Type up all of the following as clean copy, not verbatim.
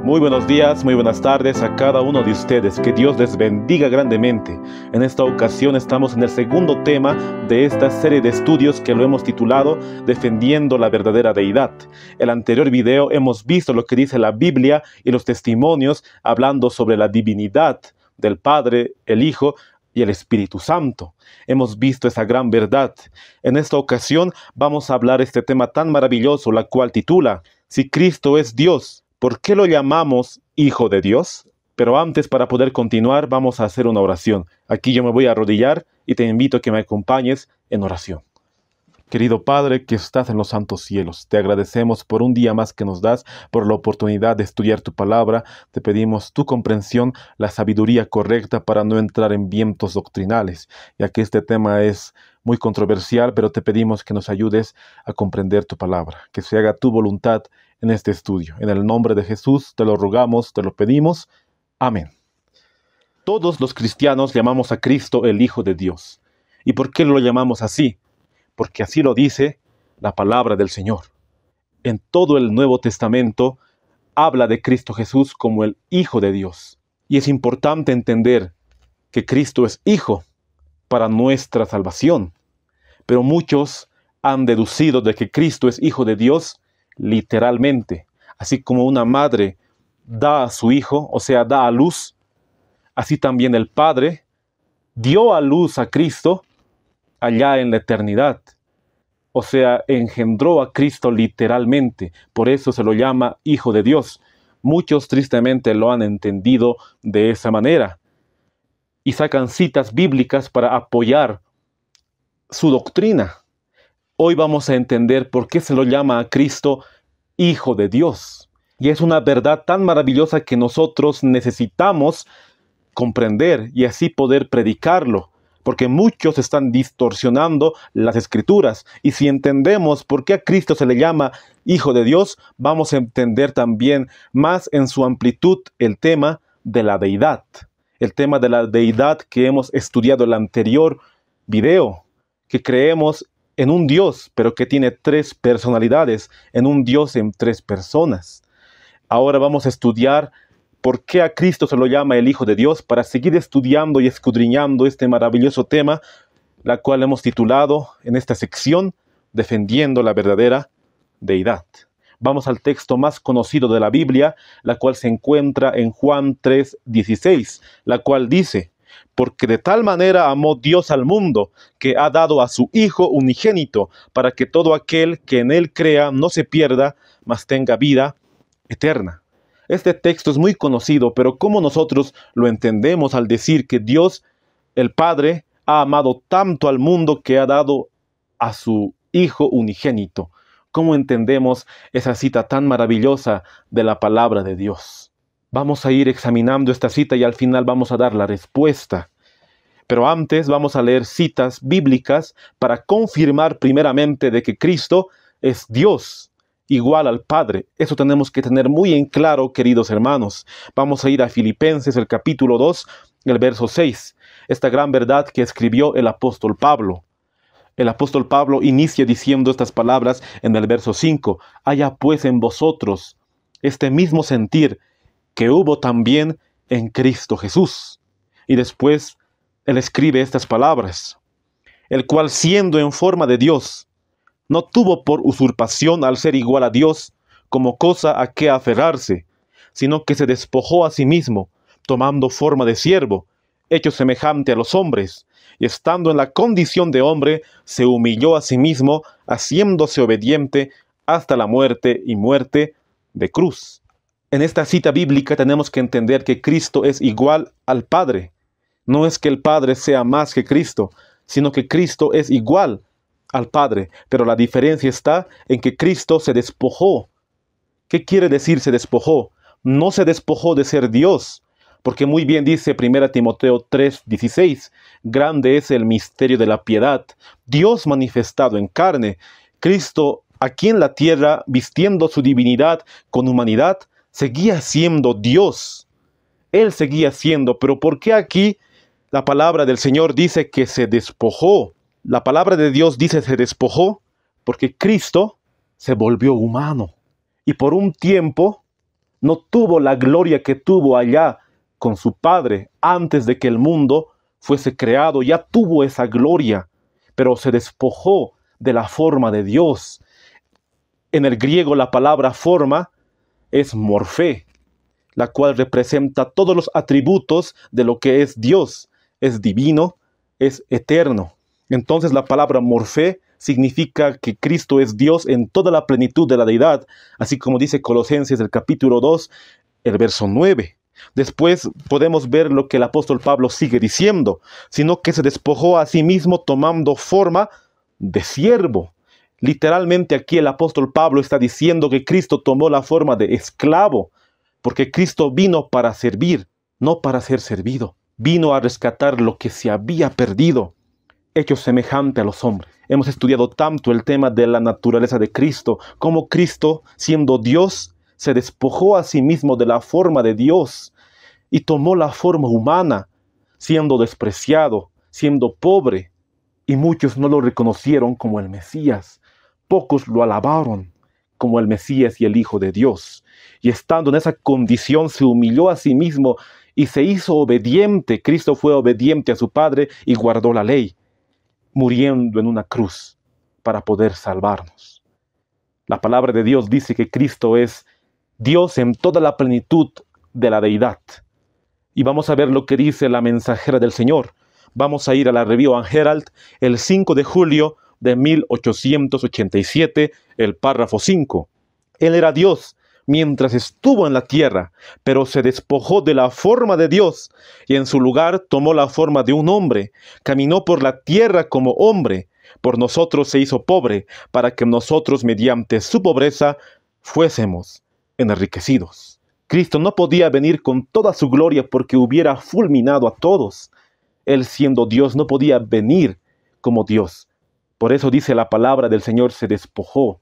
Muy buenos días, muy buenas tardes a cada uno de ustedes. Que Dios les bendiga grandemente. En esta ocasión estamos en el segundo tema de esta serie de estudios que lo hemos titulado Defendiendo la verdadera deidad. El anterior video hemos visto lo que dice la Biblia y los testimonios hablando sobre la divinidad del Padre, el Hijo y el Espíritu Santo. Hemos visto esa gran verdad. En esta ocasión vamos a hablar este tema tan maravilloso, la cual titula Si Cristo es Dios, ¿por qué lo llamamos Hijo de Dios? Pero antes, para poder continuar, vamos a hacer una oración. Aquí yo me voy a arrodillar y te invito a que me acompañes en oración. Querido Padre que estás en los santos cielos, te agradecemos por un día más que nos das, por la oportunidad de estudiar tu palabra. Te pedimos tu comprensión, la sabiduría correcta para no entrar en vientos doctrinales, ya que este tema es muy controversial, pero te pedimos que nos ayudes a comprender tu palabra, que se haga tu voluntad en este estudio. En el nombre de Jesús te lo rogamos, te lo pedimos. Amén. Todos los cristianos llamamos a Cristo el Hijo de Dios. ¿Y por qué lo llamamos así? Porque así lo dice la palabra del Señor. En todo el Nuevo Testamento habla de Cristo Jesús como el Hijo de Dios. Y es importante entender que Cristo es Hijo para nuestra salvación. Pero muchos han deducido de que Cristo es Hijo de Dios literalmente. Así como una madre da a su hijo, o sea, da a luz, así también el Padre dio a luz a Cristo allá en la eternidad. O sea, engendró a Cristo literalmente. Por eso se lo llama Hijo de Dios. Muchos tristemente lo han entendido de esa manera. Y sacan citas bíblicas para apoyar su doctrina. Hoy vamos a entender por qué se lo llama a Cristo Hijo de Dios. Y es una verdad tan maravillosa que nosotros necesitamos comprender y así poder predicarlo. Porque muchos están distorsionando las Escrituras. Y si entendemos por qué a Cristo se le llama Hijo de Dios, vamos a entender también más en su amplitud el tema de la deidad. El tema de la deidad que hemos estudiado en el anterior video, que creemos en un Dios, pero que tiene tres personalidades, en un Dios en tres personas. Ahora vamos a estudiar por qué a Cristo se lo llama el Hijo de Dios, para seguir estudiando y escudriñando este maravilloso tema, la cual hemos titulado en esta sección, Defendiendo la verdadera deidad. Vamos al texto más conocido de la Biblia, la cual se encuentra en Juan 3:16, la cual dice: Porque de tal manera amó Dios al mundo, que ha dado a su Hijo unigénito, para que todo aquel que en él crea no se pierda, mas tenga vida eterna. Este texto es muy conocido, pero ¿cómo nosotros lo entendemos al decir que Dios, el Padre, ha amado tanto al mundo que ha dado a su Hijo unigénito? ¿Cómo entendemos esa cita tan maravillosa de la palabra de Dios? Vamos a ir examinando esta cita y al final vamos a dar la respuesta. Pero antes vamos a leer citas bíblicas para confirmar primeramente de que Cristo es Dios, igual al Padre. Eso tenemos que tener muy en claro, queridos hermanos. Vamos a ir a Filipenses, el capítulo 2, el verso 6. Esta gran verdad que escribió el apóstol Pablo. El apóstol Pablo inicia diciendo estas palabras en el verso 5. Haya pues en vosotros este mismo sentir que hubo también en Cristo Jesús. Y después él escribe estas palabras. El cual siendo en forma de Dios, no tuvo por usurpación al ser igual a Dios como cosa a que aferrarse, sino que se despojó a sí mismo, tomando forma de siervo, hecho semejante a los hombres, y estando en la condición de hombre, se humilló a sí mismo, haciéndose obediente hasta la muerte y muerte de cruz. En esta cita bíblica tenemos que entender que Cristo es igual al Padre. No es que el Padre sea más que Cristo, sino que Cristo es igual al Padre, pero la diferencia está en que Cristo se despojó. ¿Qué quiere decir se despojó? No se despojó de ser Dios, porque muy bien dice 1 Timoteo 3:16, grande es el misterio de la piedad, Dios manifestado en carne. Cristo aquí en la tierra, vistiendo su divinidad con humanidad, seguía siendo Dios. Él seguía siendo, pero ¿por qué aquí la palabra del Señor dice que se despojó? La palabra de Dios dice se despojó porque Cristo se volvió humano. Y por un tiempo No tuvo la gloria que tuvo allá con su Padre antes de que el mundo fuese creado. Ya tuvo esa gloria, pero se despojó de la forma de Dios. En el griego la palabra forma es morfé, la cual representa todos los atributos de lo que es Dios. Es divino, es eterno. Entonces la palabra morfé significa que Cristo es Dios en toda la plenitud de la deidad, así como dice Colosenses el capítulo 2, el verso 9. Después podemos ver lo que el apóstol Pablo sigue diciendo, sino que se despojó a sí mismo tomando forma de siervo. Literalmente aquí el apóstol Pablo está diciendo que Cristo tomó la forma de esclavo, porque Cristo vino para servir, no para ser servido. Vino a rescatar lo que se había perdido, hecho semejante a los hombres. Hemos estudiado tanto el tema de la naturaleza de Cristo, cómo Cristo, siendo Dios, se despojó a sí mismo de la forma de Dios y tomó la forma humana, siendo despreciado, siendo pobre, y muchos no lo reconocieron como el Mesías. Pocos lo alabaron como el Mesías y el Hijo de Dios. Y estando en esa condición se humilló a sí mismo y se hizo obediente. Cristo fue obediente a su Padre y guardó la ley, muriendo en una cruz para poder salvarnos. La palabra de Dios dice que Cristo es Dios en toda la plenitud de la deidad. Y vamos a ver lo que dice la mensajera del Señor. Vamos a ir a la Review and Herald el 5 de julio de 1887, el párrafo 5. Él era Dios mientras estuvo en la tierra, pero se despojó de la forma de Dios y en su lugar tomó la forma de un hombre. Caminó por la tierra como hombre. Por nosotros se hizo pobre, para que nosotros mediante su pobreza fuésemos enriquecidos. Cristo no podía venir con toda su gloria porque hubiera fulminado a todos. Él siendo Dios no podía venir como Dios. Por eso dice la palabra del Señor, se despojó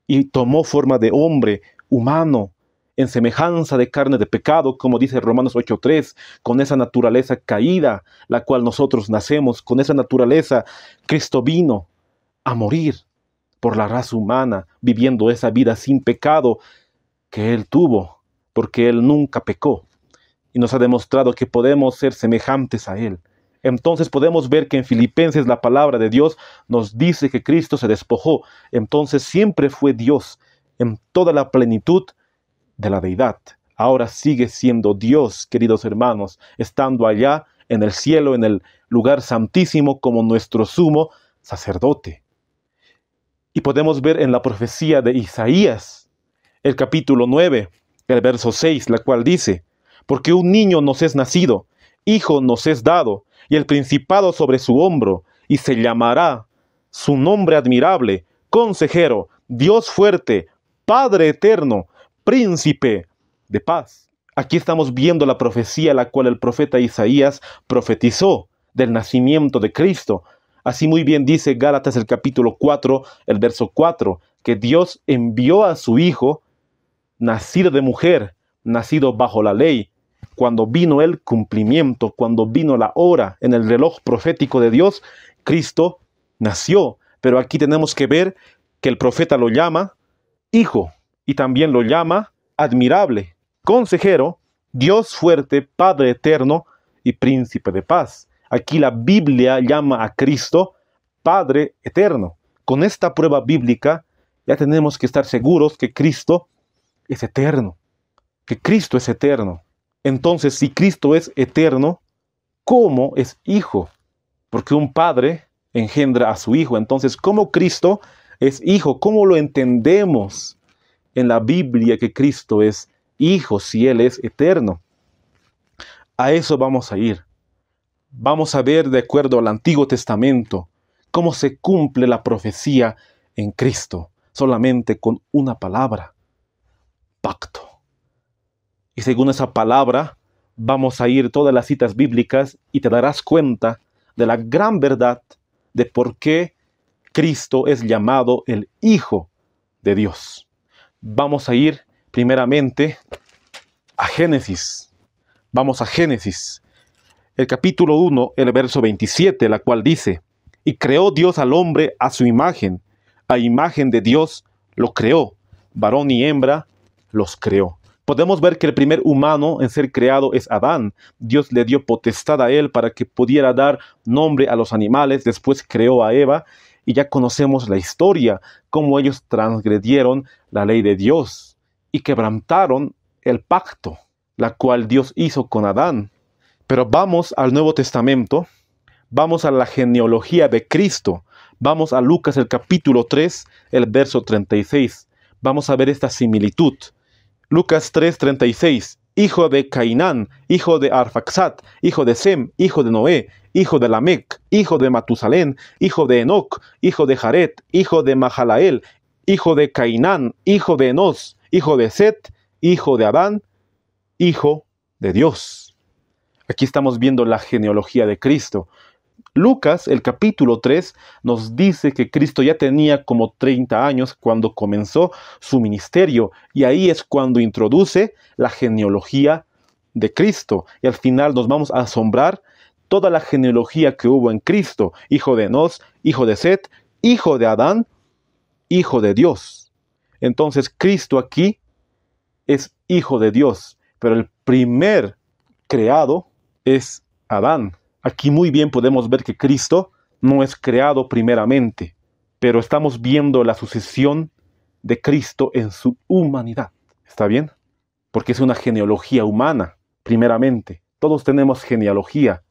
y tomó forma de hombre humano, en semejanza de carne de pecado, como dice Romanos 8:3, con esa naturaleza caída, la cual nosotros nacemos, con esa naturaleza, Cristo vino a morir por la raza humana, viviendo esa vida sin pecado que Él tuvo, porque Él nunca pecó, y nos ha demostrado que podemos ser semejantes a Él. Entonces podemos ver que en Filipenses la palabra de Dios nos dice que Cristo se despojó. Entonces siempre fue Dios en toda la plenitud de la deidad. Ahora sigue siendo Dios, queridos hermanos, estando allá en el cielo, en el lugar santísimo como nuestro sumo sacerdote. Y podemos ver en la profecía de Isaías, el capítulo 9, el verso 6, la cual dice: porque un niño nos es nacido, hijo nos es dado, y el principado sobre su hombro, y se llamará su nombre admirable, consejero, Dios fuerte, Padre eterno, príncipe de paz. Aquí estamos viendo la profecía la cual el profeta Isaías profetizó del nacimiento de Cristo. Así muy bien dice Gálatas el capítulo 4, el verso 4, que Dios envió a su Hijo, nacido de mujer, nacido bajo la ley. Cuando vino el cumplimiento, cuando vino la hora en el reloj profético de Dios, Cristo nació. Pero aquí tenemos que ver que el profeta lo llama Hijo y también lo llama admirable, consejero, Dios fuerte, Padre eterno y príncipe de paz. Aquí la Biblia llama a Cristo Padre eterno. Con esta prueba bíblica ya tenemos que estar seguros que Cristo es eterno, que Cristo es eterno. Entonces, si Cristo es eterno, ¿cómo es hijo? Porque un padre engendra a su hijo. Entonces, ¿cómo Cristo es hijo? ¿Cómo lo entendemos en la Biblia que Cristo es hijo si Él es eterno? A eso vamos a ir. Vamos a ver, de acuerdo al Antiguo Testamento, cómo se cumple la profecía en Cristo, solamente con una palabra: pacto. Y según esa palabra, vamos a ir todas las citas bíblicas y te darás cuenta de la gran verdad de por qué Cristo es llamado el Hijo de Dios. Vamos a ir primeramente a Génesis. Vamos a Génesis, el capítulo 1, el verso 27, la cual dice: y creó Dios al hombre a su imagen, a imagen de Dios lo creó, varón y hembra los creó. Podemos ver que el primer humano en ser creado es Adán. Dios le dio potestad a él para que pudiera dar nombre a los animales. Después creó a Eva y ya conocemos la historia, cómo ellos transgredieron la ley de Dios y quebrantaron el pacto, la cual Dios hizo con Adán. Pero vamos al Nuevo Testamento, vamos a la genealogía de Cristo, vamos a Lucas el capítulo 3, el verso 36. Vamos a ver esta similitud. Lucas 3:36, hijo de Cainán, hijo de Arfaxad, hijo de Sem, hijo de Noé, hijo de Lamec, hijo de Matusalén, hijo de Enoc, hijo de Jared, hijo de Mahalael, hijo de Cainán, hijo de Enos, hijo de Set, hijo de Adán, hijo de Dios. Aquí estamos viendo la genealogía de Cristo. Lucas, el capítulo 3, nos dice que Cristo ya tenía como 30 años cuando comenzó su ministerio, y ahí es cuando introduce la genealogía de Cristo. Y al final nos vamos a asombrar toda la genealogía que hubo en Cristo: hijo de Enos, hijo de Set, hijo de Adán, hijo de Dios. Entonces Cristo aquí es hijo de Dios, pero el primer creado es Adán. Aquí muy bien podemos ver que Cristo no es creado primeramente, pero estamos viendo la sucesión de Cristo en su humanidad. ¿Está bien? Porque es una genealogía humana, primeramente. Todos tenemos genealogía.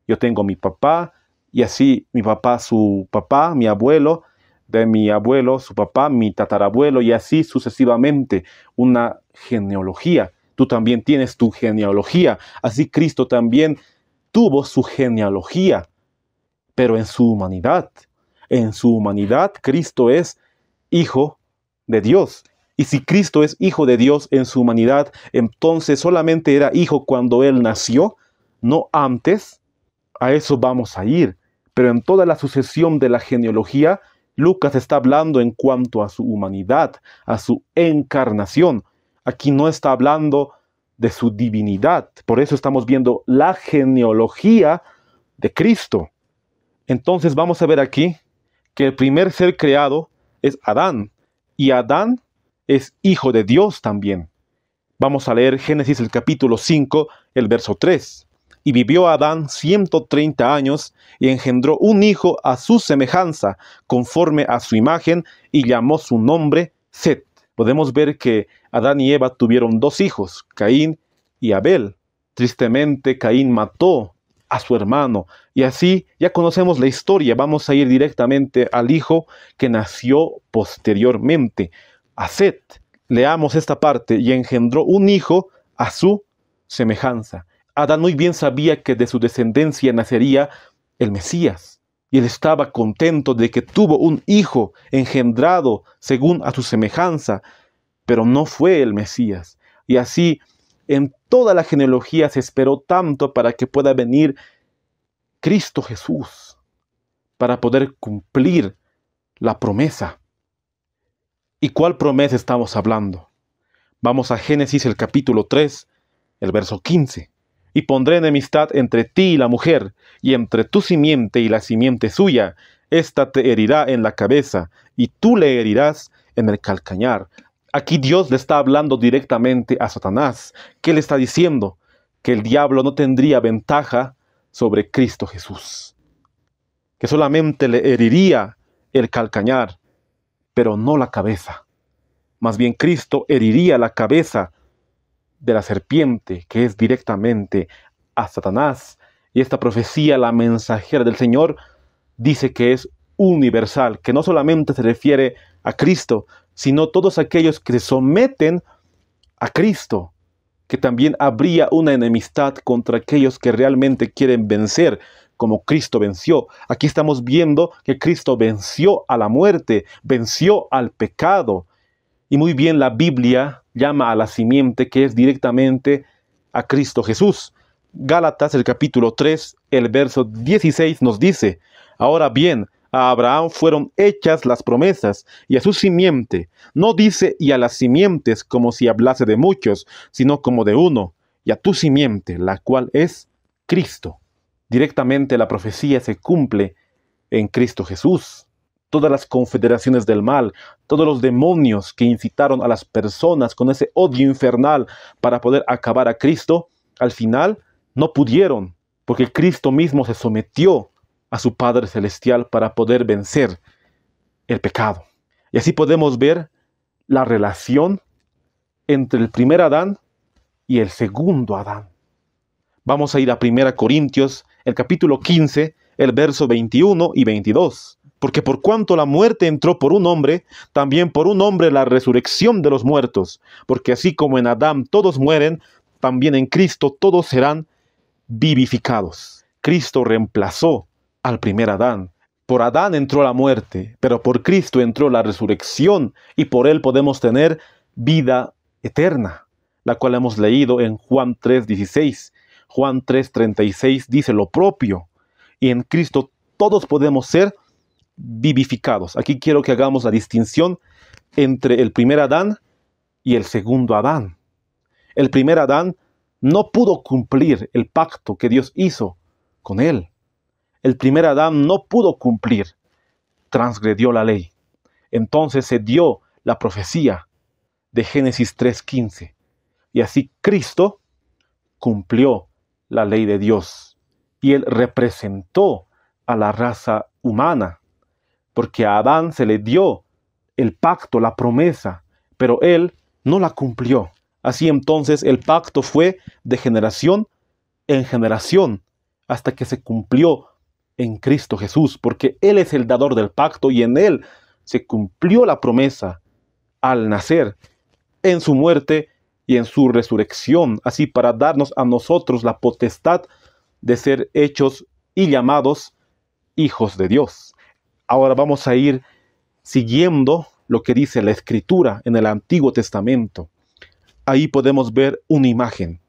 Yo tengo mi papá, y así mi papá, su papá, mi abuelo, de mi abuelo, su papá, mi tatarabuelo, y así sucesivamente. Una genealogía. Tú también tienes tu genealogía. Así Cristo también tuvo su genealogía, pero en su humanidad. En su humanidad, Cristo es hijo de Dios. Y si Cristo es hijo de Dios en su humanidad, entonces solamente era hijo cuando Él nació, no antes. A eso vamos a ir. Pero en toda la sucesión de la genealogía, Lucas está hablando en cuanto a su humanidad, a su encarnación. Aquí no está hablando de su divinidad. Por eso estamos viendo la genealogía de Cristo. Entonces vamos a ver aquí que el primer ser creado es Adán, y Adán es hijo de Dios también. Vamos a leer Génesis el capítulo 5, el verso 3. Y vivió Adán 130 años, y engendró un hijo a su semejanza, conforme a su imagen, y llamó su nombre Set. Podemos ver que Adán y Eva tuvieron dos hijos, Caín y Abel. Tristemente, Caín mató a su hermano. Y así ya conocemos la historia. Vamos a ir directamente al hijo que nació posteriormente, a Set. Leamos esta parte: y engendró un hijo a su semejanza. Adán muy bien sabía que de su descendencia nacería el Mesías. Y él estaba contento de que tuvo un hijo engendrado según a su semejanza, pero no fue el Mesías. Y así, en toda la genealogía se esperó tanto para que pueda venir Cristo Jesús, para poder cumplir la promesa. ¿Y cuál promesa estamos hablando? Vamos a Génesis el capítulo 3, el verso 15. Y pondré enemistad entre ti y la mujer, y entre tu simiente y la simiente suya. Ésta te herirá en la cabeza, y tú le herirás en el calcañar. Aquí Dios le está hablando directamente a Satanás. ¿Qué le está diciendo? Que el diablo no tendría ventaja sobre Cristo Jesús. Que solamente le heriría el calcañar, pero no la cabeza. Más bien Cristo heriría la cabeza de la serpiente, que es directamente a Satanás. Y esta profecía, la mensajera del Señor, dice que es universal, que no solamente se refiere a Cristo, sino todos aquellos que se someten a Cristo, que también habría una enemistad contra aquellos que realmente quieren vencer, como Cristo venció. Aquí estamos viendo que Cristo venció a la muerte, venció al pecado. Y muy bien la Biblia llama a la simiente, que es directamente a Cristo Jesús. Gálatas, el capítulo 3, el verso 16 nos dice: ahora bien, a Abraham fueron hechas las promesas, y a su simiente. No dice y a las simientes como si hablase de muchos, sino como de uno, y a tu simiente, la cual es Cristo. Directamente la profecía se cumple en Cristo Jesús. todas las confederaciones del mal, todos los demonios que incitaron a las personas con ese odio infernal para poder acabar a Cristo, al final no pudieron, porque Cristo mismo se sometió a su Padre Celestial para poder vencer el pecado. Y así podemos ver la relación entre el primer Adán y el segundo Adán. Vamos a ir a 1 Corintios, el capítulo 15, el verso 21 y 22. Porque por cuanto la muerte entró por un hombre, también por un hombre la resurrección de los muertos. Porque así como en Adán todos mueren, también en Cristo todos serán vivificados. Cristo reemplazó al primer Adán. Por Adán entró la muerte, pero por Cristo entró la resurrección y por él podemos tener vida eterna, la cual hemos leído en Juan 3:16. Juan 3:36 dice lo propio. Y en Cristo todos podemos ser vivificados. Aquí quiero que hagamos la distinción entre el primer Adán y el segundo Adán. El primer Adán no pudo cumplir el pacto que Dios hizo con él. El primer Adán no pudo cumplir, transgredió la ley. Entonces se dio la profecía de Génesis 3:15. Y así Cristo cumplió la ley de Dios. Y él representó a la raza humana. Porque a Adán se le dio el pacto, la promesa, pero él no la cumplió. Así entonces el pacto fue de generación en generación hasta que se cumplió en Cristo Jesús, porque Él es el dador del pacto y en Él se cumplió la promesa al nacer, en su muerte y en su resurrección, así para darnos a nosotros la potestad de ser hechos y llamados hijos de Dios. Ahora vamos a ir siguiendo lo que dice la Escritura en el Antiguo Testamento. Ahí podemos ver una imagen.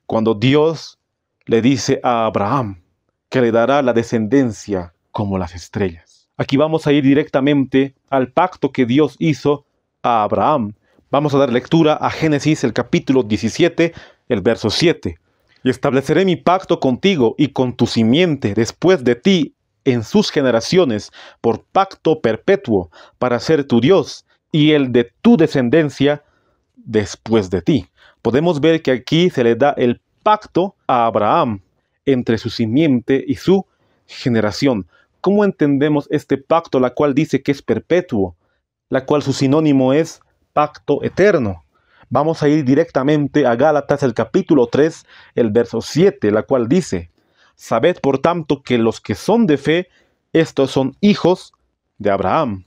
Cuando Dios le dice a Abraham que le dará la descendencia como las estrellas. Aquí vamos a ir directamente al pacto que Dios hizo a Abraham. Vamos a dar lectura a Génesis, el capítulo 17, el verso 7. Y estableceré mi pacto contigo y con tu simiente después de ti en sus generaciones por pacto perpetuo para ser tu Dios y el de tu descendencia después de ti. Podemos ver que aquí se le da el pacto a Abraham entre su simiente y su generación. ¿Cómo entendemos este pacto, la cual dice que es perpetuo, la cual su sinónimo es pacto eterno? Vamos a ir directamente a Gálatas, el capítulo 3, el verso 7, la cual dice: Sabed por tanto que los que son de fe, estos son hijos de Abraham.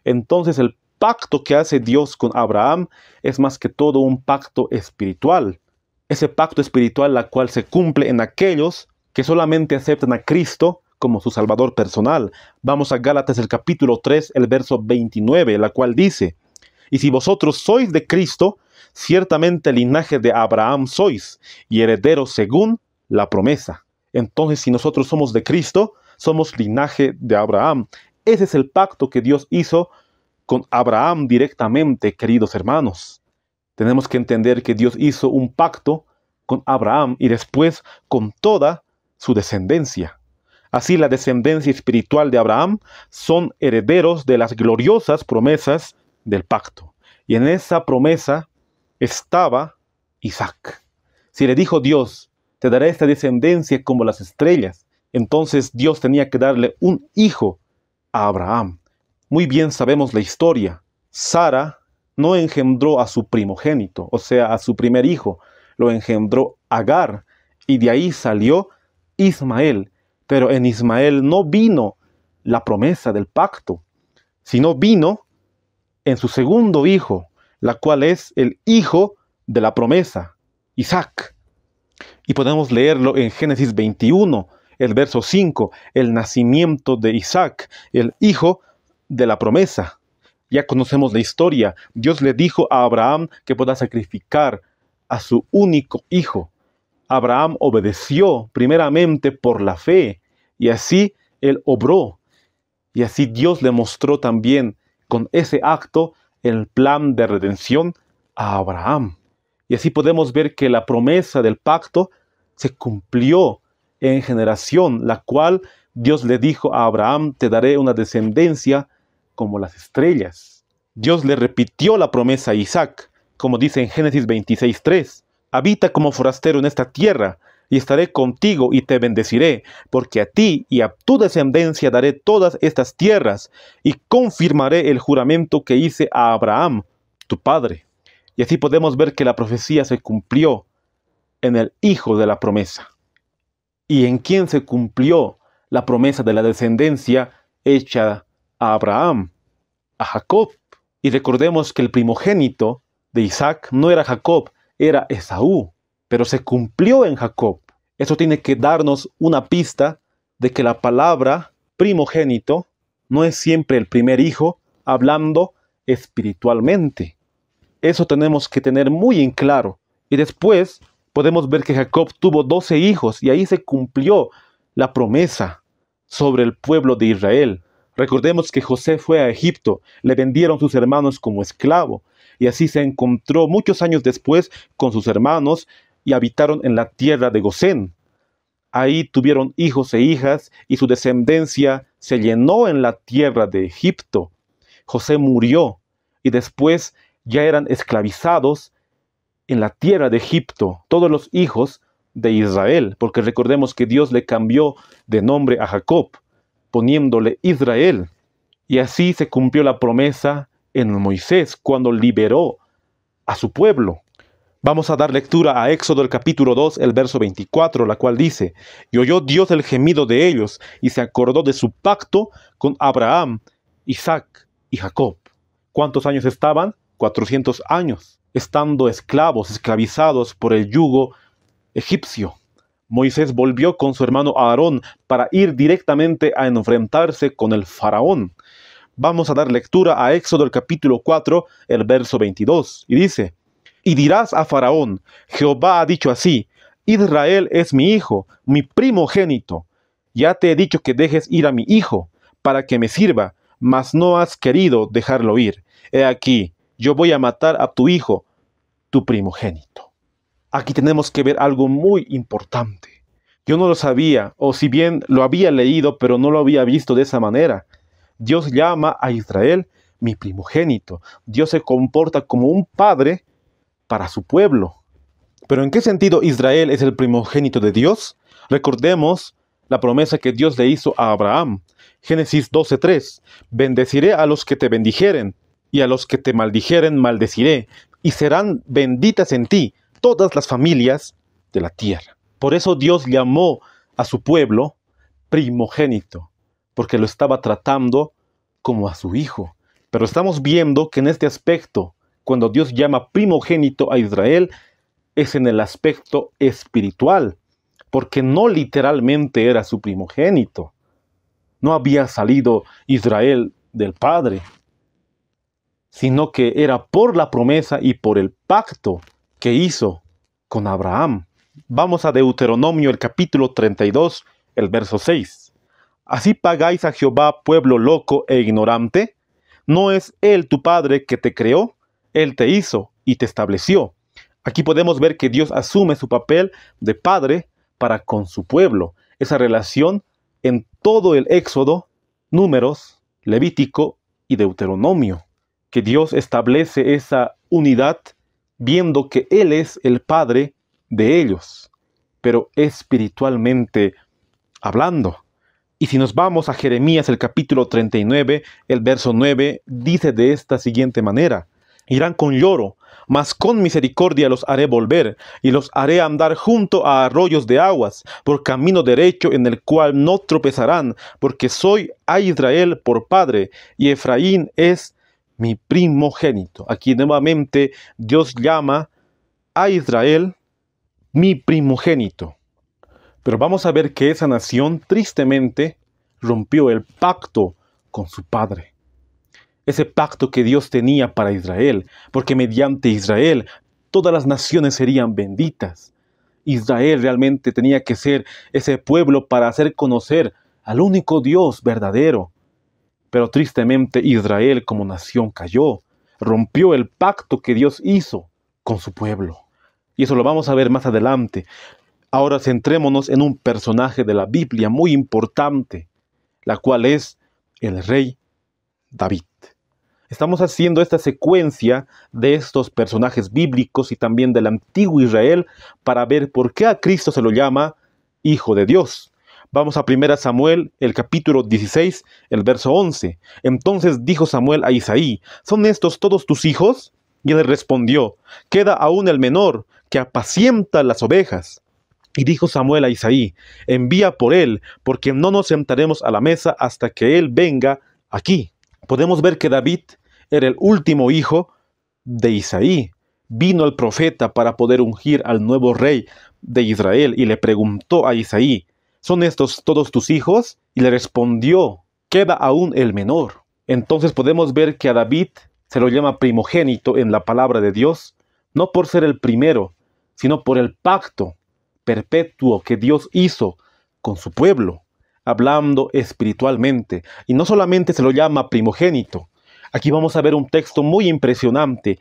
Entonces el pacto que hace Dios con Abraham es más que todo un pacto espiritual. Ese pacto espiritual la cual se cumple en aquellos que solamente aceptan a Cristo como su Salvador personal. Vamos a Gálatas el capítulo 3, el verso 29, la cual dice: Y si vosotros sois de Cristo, ciertamente linaje de Abraham sois, y herederos según la promesa. Entonces, si nosotros somos de Cristo, somos linaje de Abraham. Ese es el pacto que Dios hizo con Abraham directamente, queridos hermanos. Tenemos que entender que Dios hizo un pacto con Abraham y después con toda su descendencia. Así la descendencia espiritual de Abraham son herederos de las gloriosas promesas del pacto. Y en esa promesa estaba Isaac. Si le dijo Dios: te daré esta descendencia como las estrellas, entonces Dios tenía que darle un hijo a Abraham. Muy bien sabemos la historia. Sara no engendró a su primogénito, o sea, a su primer hijo, lo engendró Agar, y de ahí salió Ismael. Pero en Ismael no vino la promesa del pacto, sino vino en su segundo hijo, la cual es el hijo de la promesa, Isaac. Y podemos leerlo en Génesis 21, el verso 5, el nacimiento de Isaac, el hijo de la promesa. Ya conocemos la historia. Dios le dijo a Abraham que pueda sacrificar a su único hijo. Abraham obedeció primeramente por la fe, y así él obró. Y así Dios le mostró también con ese acto el plan de redención a Abraham. Y así podemos ver que la promesa del pacto se cumplió en generación, la cual Dios le dijo a Abraham, te daré una descendencia como las estrellas. Dios le repitió la promesa a Isaac, como dice en Génesis 26:3. Habita como forastero en esta tierra, y estaré contigo y te bendeciré, porque a ti y a tu descendencia daré todas estas tierras, y confirmaré el juramento que hice a Abraham, tu padre. Y así podemos ver que la profecía se cumplió en el hijo de la promesa. ¿Y en quién se cumplió la promesa de la descendencia hecha a Abraham? A Jacob. Y recordemos que el primogénito de Isaac no era Jacob, era Esaú, pero se cumplió en Jacob. Eso tiene que darnos una pista de que la palabra primogénito no es siempre el primer hijo, hablando espiritualmente. Eso tenemos que tener muy en claro. Y después podemos ver que Jacob tuvo 12 hijos y ahí se cumplió la promesa sobre el pueblo de Israel. Recordemos que José fue a Egipto, le vendieron sus hermanos como esclavo, y así se encontró muchos años después con sus hermanos y habitaron en la tierra de Gosén. Ahí tuvieron hijos e hijas y su descendencia se llenó en la tierra de Egipto. José murió y después ya eran esclavizados en la tierra de Egipto, todos los hijos de Israel, porque recordemos que Dios le cambió de nombre a Jacob, poniéndole Israel. Y así se cumplió la promesa en Moisés cuando liberó a su pueblo. Vamos a dar lectura a Éxodo el capítulo 2, el verso 24, la cual dice: y oyó Dios el gemido de ellos, y se acordó de su pacto con Abraham, Isaac y Jacob. ¿Cuántos años estaban? 400 años, estando esclavizados por el yugo egipcio. Moisés volvió con su hermano Aarón para ir directamente a enfrentarse con el faraón. Vamos a dar lectura a Éxodo el capítulo 4, el verso 22, y dice: y dirás a Faraón, Jehová ha dicho así, Israel es mi hijo, mi primogénito. Ya te he dicho que dejes ir a mi hijo, para que me sirva, mas no has querido dejarlo ir. He aquí, yo voy a matar a tu hijo, tu primogénito. Aquí tenemos que ver algo muy importante. Yo no lo sabía, o si bien lo había leído, pero no lo había visto de esa manera. Dios llama a Israel mi primogénito. Dios se comporta como un padre para su pueblo. ¿Pero en qué sentido Israel es el primogénito de Dios? Recordemos la promesa que Dios le hizo a Abraham. Génesis 12:3. Bendeciré a los que te bendijeren, y a los que te maldijeren maldeciré, y serán benditas en ti todas las familias de la tierra. Por eso Dios llamó a su pueblo primogénito, porque lo estaba tratando como a su hijo. Pero estamos viendo que en este aspecto, cuando Dios llama primogénito a Israel, es en el aspecto espiritual, porque no literalmente era su primogénito. No había salido Israel del Padre, sino que era por la promesa y por el pacto que hizo con Abraham. Vamos a Deuteronomio el capítulo 32, el verso 6. ¿Así pagáis a Jehová, pueblo loco e ignorante? ¿No es Él tu Padre que te creó? Él te hizo y te estableció. Aquí podemos ver que Dios asume su papel de padre para con su pueblo. Esa relación en todo el Éxodo, Números, Levítico y Deuteronomio. Que Dios establece esa unidad viendo que Él es el padre de ellos, pero espiritualmente hablando. Y si nos vamos a Jeremías el capítulo 39, el verso 9, dice de esta siguiente manera: irán con lloro, mas con misericordia los haré volver, y los haré andar junto a arroyos de aguas, por camino derecho en el cual no tropezarán, porque soy a Israel por padre, y Efraín es mi primogénito. Aquí nuevamente Dios llama a Israel mi primogénito. Pero vamos a ver que esa nación tristemente rompió el pacto con su padre. Ese pacto que Dios tenía para Israel, porque mediante Israel todas las naciones serían benditas. Israel realmente tenía que ser ese pueblo para hacer conocer al único Dios verdadero. Pero tristemente Israel como nación cayó, rompió el pacto que Dios hizo con su pueblo. Y eso lo vamos a ver más adelante. Ahora centrémonos en un personaje de la Biblia muy importante, la cual es el rey David. Estamos haciendo esta secuencia de estos personajes bíblicos y también del antiguo Israel para ver por qué a Cristo se lo llama Hijo de Dios. Vamos a 1 Samuel, el capítulo 16, el verso 11. Entonces dijo Samuel a Isaí: ¿son estos todos tus hijos? Y él respondió: queda aún el menor, que apacienta las ovejas. Y dijo Samuel a Isaí: envía por él, porque no nos sentaremos a la mesa hasta que él venga aquí. Podemos ver que David era el último hijo de Isaí. Vino el profeta para poder ungir al nuevo rey de Israel y le preguntó a Isaí: ¿son estos todos tus hijos? Y le respondió: queda aún el menor. Entonces podemos ver que a David se lo llama primogénito en la palabra de Dios, no por ser el primero, sino por el pacto perpetuo que Dios hizo con su pueblo, hablando espiritualmente. Y no solamente se lo llama primogénito. Aquí vamos a ver un texto muy impresionante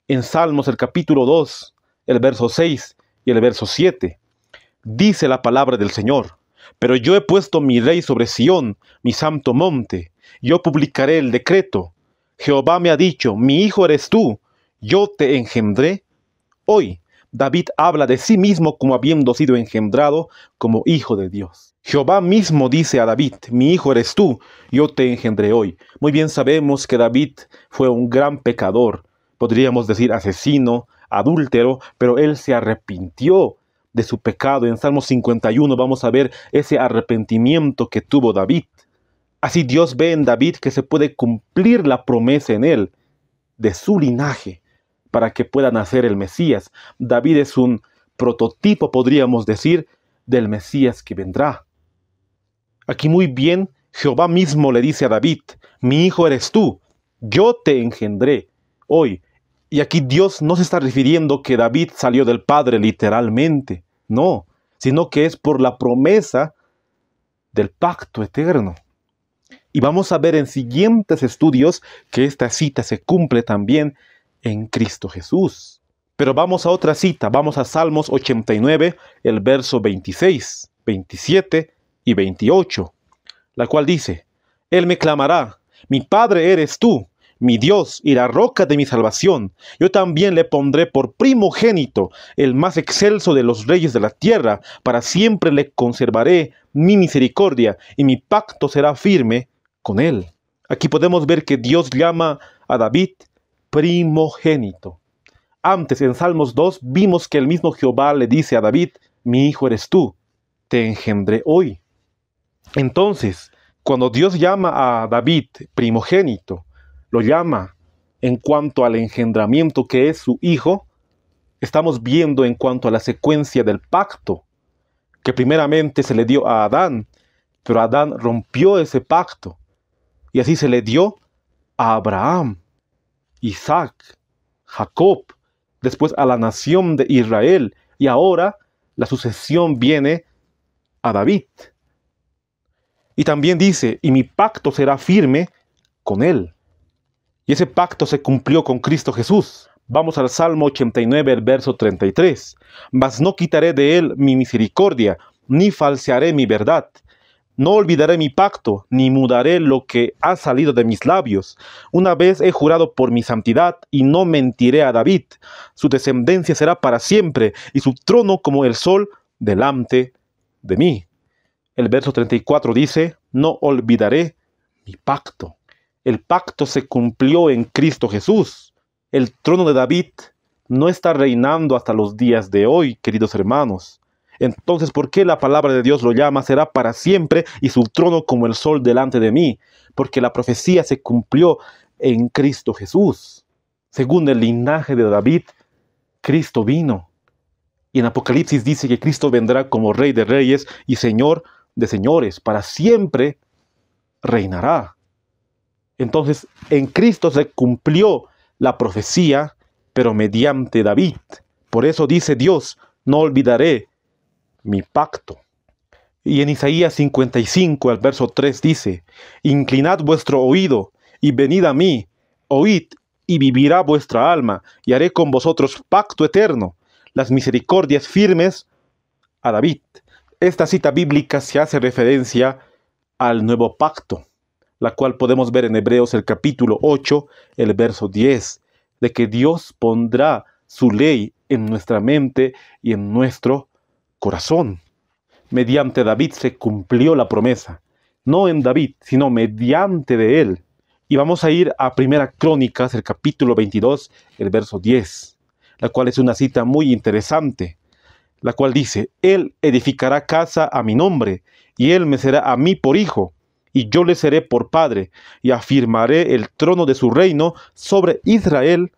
en Salmos, el capítulo 2, el verso 6 y el verso 7. Dice la palabra del Señor: pero yo he puesto mi rey sobre Sión, mi santo monte. Yo publicaré el decreto. Jehová me ha dicho: mi hijo eres tú, yo te engendré hoy. David habla de sí mismo como habiendo sido engendrado como hijo de Dios. Jehová mismo dice a David: mi hijo eres tú, yo te engendré hoy. Muy bien sabemos que David fue un gran pecador, podríamos decir asesino, adúltero, pero él se arrepintió de su pecado. En Salmo 51 vamos a ver ese arrepentimiento que tuvo David. Así Dios ve en David que se puede cumplir la promesa en él, de su linaje, para que pueda nacer el Mesías. David es un prototipo, podríamos decir, del Mesías que vendrá. Aquí muy bien, Jehová mismo le dice a David: mi hijo eres tú, yo te engendré hoy. Y aquí Dios no se está refiriendo que David salió del Padre literalmente, no, sino que es por la promesa del pacto eterno. Y vamos a ver en siguientes estudios que esta cita se cumple también en Cristo Jesús. Pero vamos a otra cita, vamos a Salmos 89, el verso 26, 27 y 28, la cual dice: Él me clamará: mi Padre eres tú, mi Dios y la roca de mi salvación. Yo también le pondré por primogénito, el más excelso de los reyes de la tierra. Para siempre le conservaré mi misericordia, y mi pacto será firme con él. Aquí podemos ver que Dios llama a David primogénito. Antes, en Salmos 2, vimos que el mismo Jehová le dice a David: mi hijo eres tú, te engendré hoy. Entonces, cuando Dios llama a David primogénito, lo llama en cuanto al engendramiento que es su hijo. Estamos viendo en cuanto a la secuencia del pacto, que primeramente se le dio a Adán, pero Adán rompió ese pacto, y así se le dio a Abraham, Isaac, Jacob, después a la nación de Israel, y ahora la sucesión viene a David. Y también dice: y mi pacto será firme con él. Y ese pacto se cumplió con Cristo Jesús. Vamos al Salmo 89, el verso 33. Mas no quitaré de él mi misericordia, ni falsearé mi verdad. No olvidaré mi pacto, ni mudaré lo que ha salido de mis labios. Una vez he jurado por mi santidad, y no mentiré a David. Su descendencia será para siempre, y su trono como el sol delante de mí. El verso 34 dice: no olvidaré mi pacto. El pacto se cumplió en Cristo Jesús. El trono de David no está reinando hasta los días de hoy, queridos hermanos. Entonces, ¿por qué la palabra de Dios lo llama? Será para siempre, y su trono como el sol delante de mí. Porque la profecía se cumplió en Cristo Jesús. Según el linaje de David, Cristo vino. Y en Apocalipsis dice que Cristo vendrá como Rey de Reyes y Señor de señores. Para siempre reinará. Entonces, en Cristo se cumplió la profecía, pero mediante David. Por eso dice Dios: no olvidaré mi pacto. Y en Isaías 55, el verso 3 dice: inclinad vuestro oído y venid a mí, oíd y vivirá vuestra alma, y haré con vosotros pacto eterno, las misericordias firmes a David. Esta cita bíblica se hace referencia al nuevo pacto, la cual podemos ver en Hebreos el capítulo 8, el verso 10, de que Dios pondrá su ley en nuestra mente y en nuestro corazón. Mediante David se cumplió la promesa, no en David, sino mediante de él. Y vamos a ir a Primera Crónicas, el capítulo 22, el verso 10, la cual es una cita muy interesante, la cual dice: Él edificará casa a mi nombre, y él me será a mí por hijo, y yo le seré por padre, y afirmaré el trono de su reino sobre Israel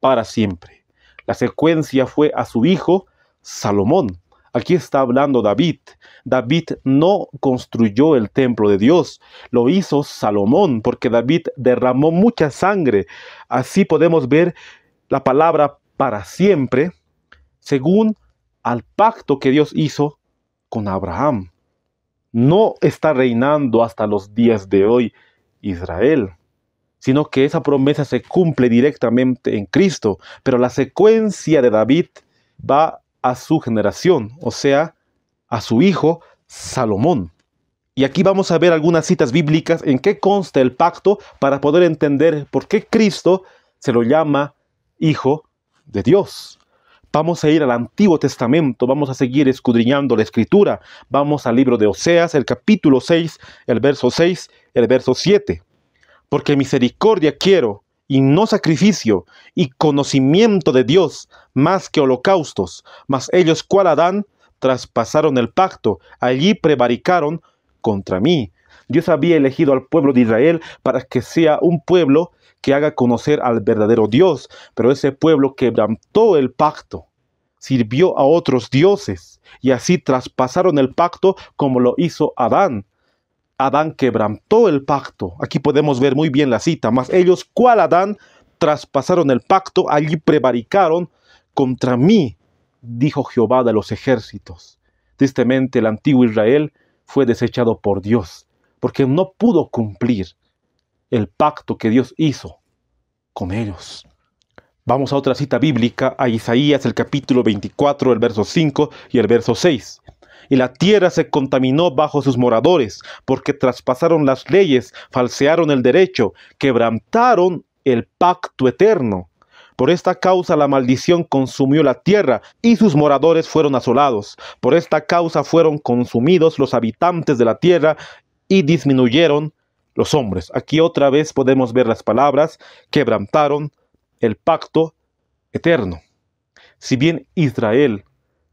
para siempre. La secuencia fue a su hijo Salomón. Aquí está hablando David. David no construyó el templo de Dios, lo hizo Salomón, porque David derramó mucha sangre. Así podemos ver la palabra para siempre, según al pacto que Dios hizo con Abraham. No está reinando hasta los días de hoy Israel, sino que esa promesa se cumple directamente en Cristo. Pero la secuencia de David va a su generación, o sea, a su hijo Salomón. Y aquí vamos a ver algunas citas bíblicas en qué consta el pacto para poder entender por qué Cristo se lo llama Hijo de Dios. Vamos a ir al Antiguo Testamento, vamos a seguir escudriñando la Escritura. Vamos al libro de Oseas, el capítulo 6, el verso 6, el verso 7. Porque misericordia quiero, y no sacrificio, y conocimiento de Dios, más que holocaustos. Mas ellos, cual Adán, traspasaron el pacto, allí prevaricaron contra mí. Dios había elegido al pueblo de Israel para que sea un pueblo que haga conocer al verdadero Dios, pero ese pueblo quebrantó el pacto, sirvió a otros dioses, y así traspasaron el pacto como lo hizo Adán. Adán quebrantó el pacto. Aquí podemos ver muy bien la cita. Mas ellos, cual Adán, traspasaron el pacto, allí prevaricaron contra mí, dijo Jehová de los ejércitos. Tristemente, el antiguo Israel fue desechado por Dios, porque no pudo cumplir el pacto que Dios hizo con ellos. Vamos a otra cita bíblica, a Isaías, el capítulo 24, el verso 5 y el verso 6. Y la tierra se contaminó bajo sus moradores, porque traspasaron las leyes, falsearon el derecho, quebrantaron el pacto eterno. Por esta causa la maldición consumió la tierra, y sus moradores fueron asolados. Por esta causa fueron consumidos los habitantes de la tierra, y disminuyeron los hombres. Aquí otra vez podemos ver las palabras: quebrantaron el pacto eterno. Si bien Israel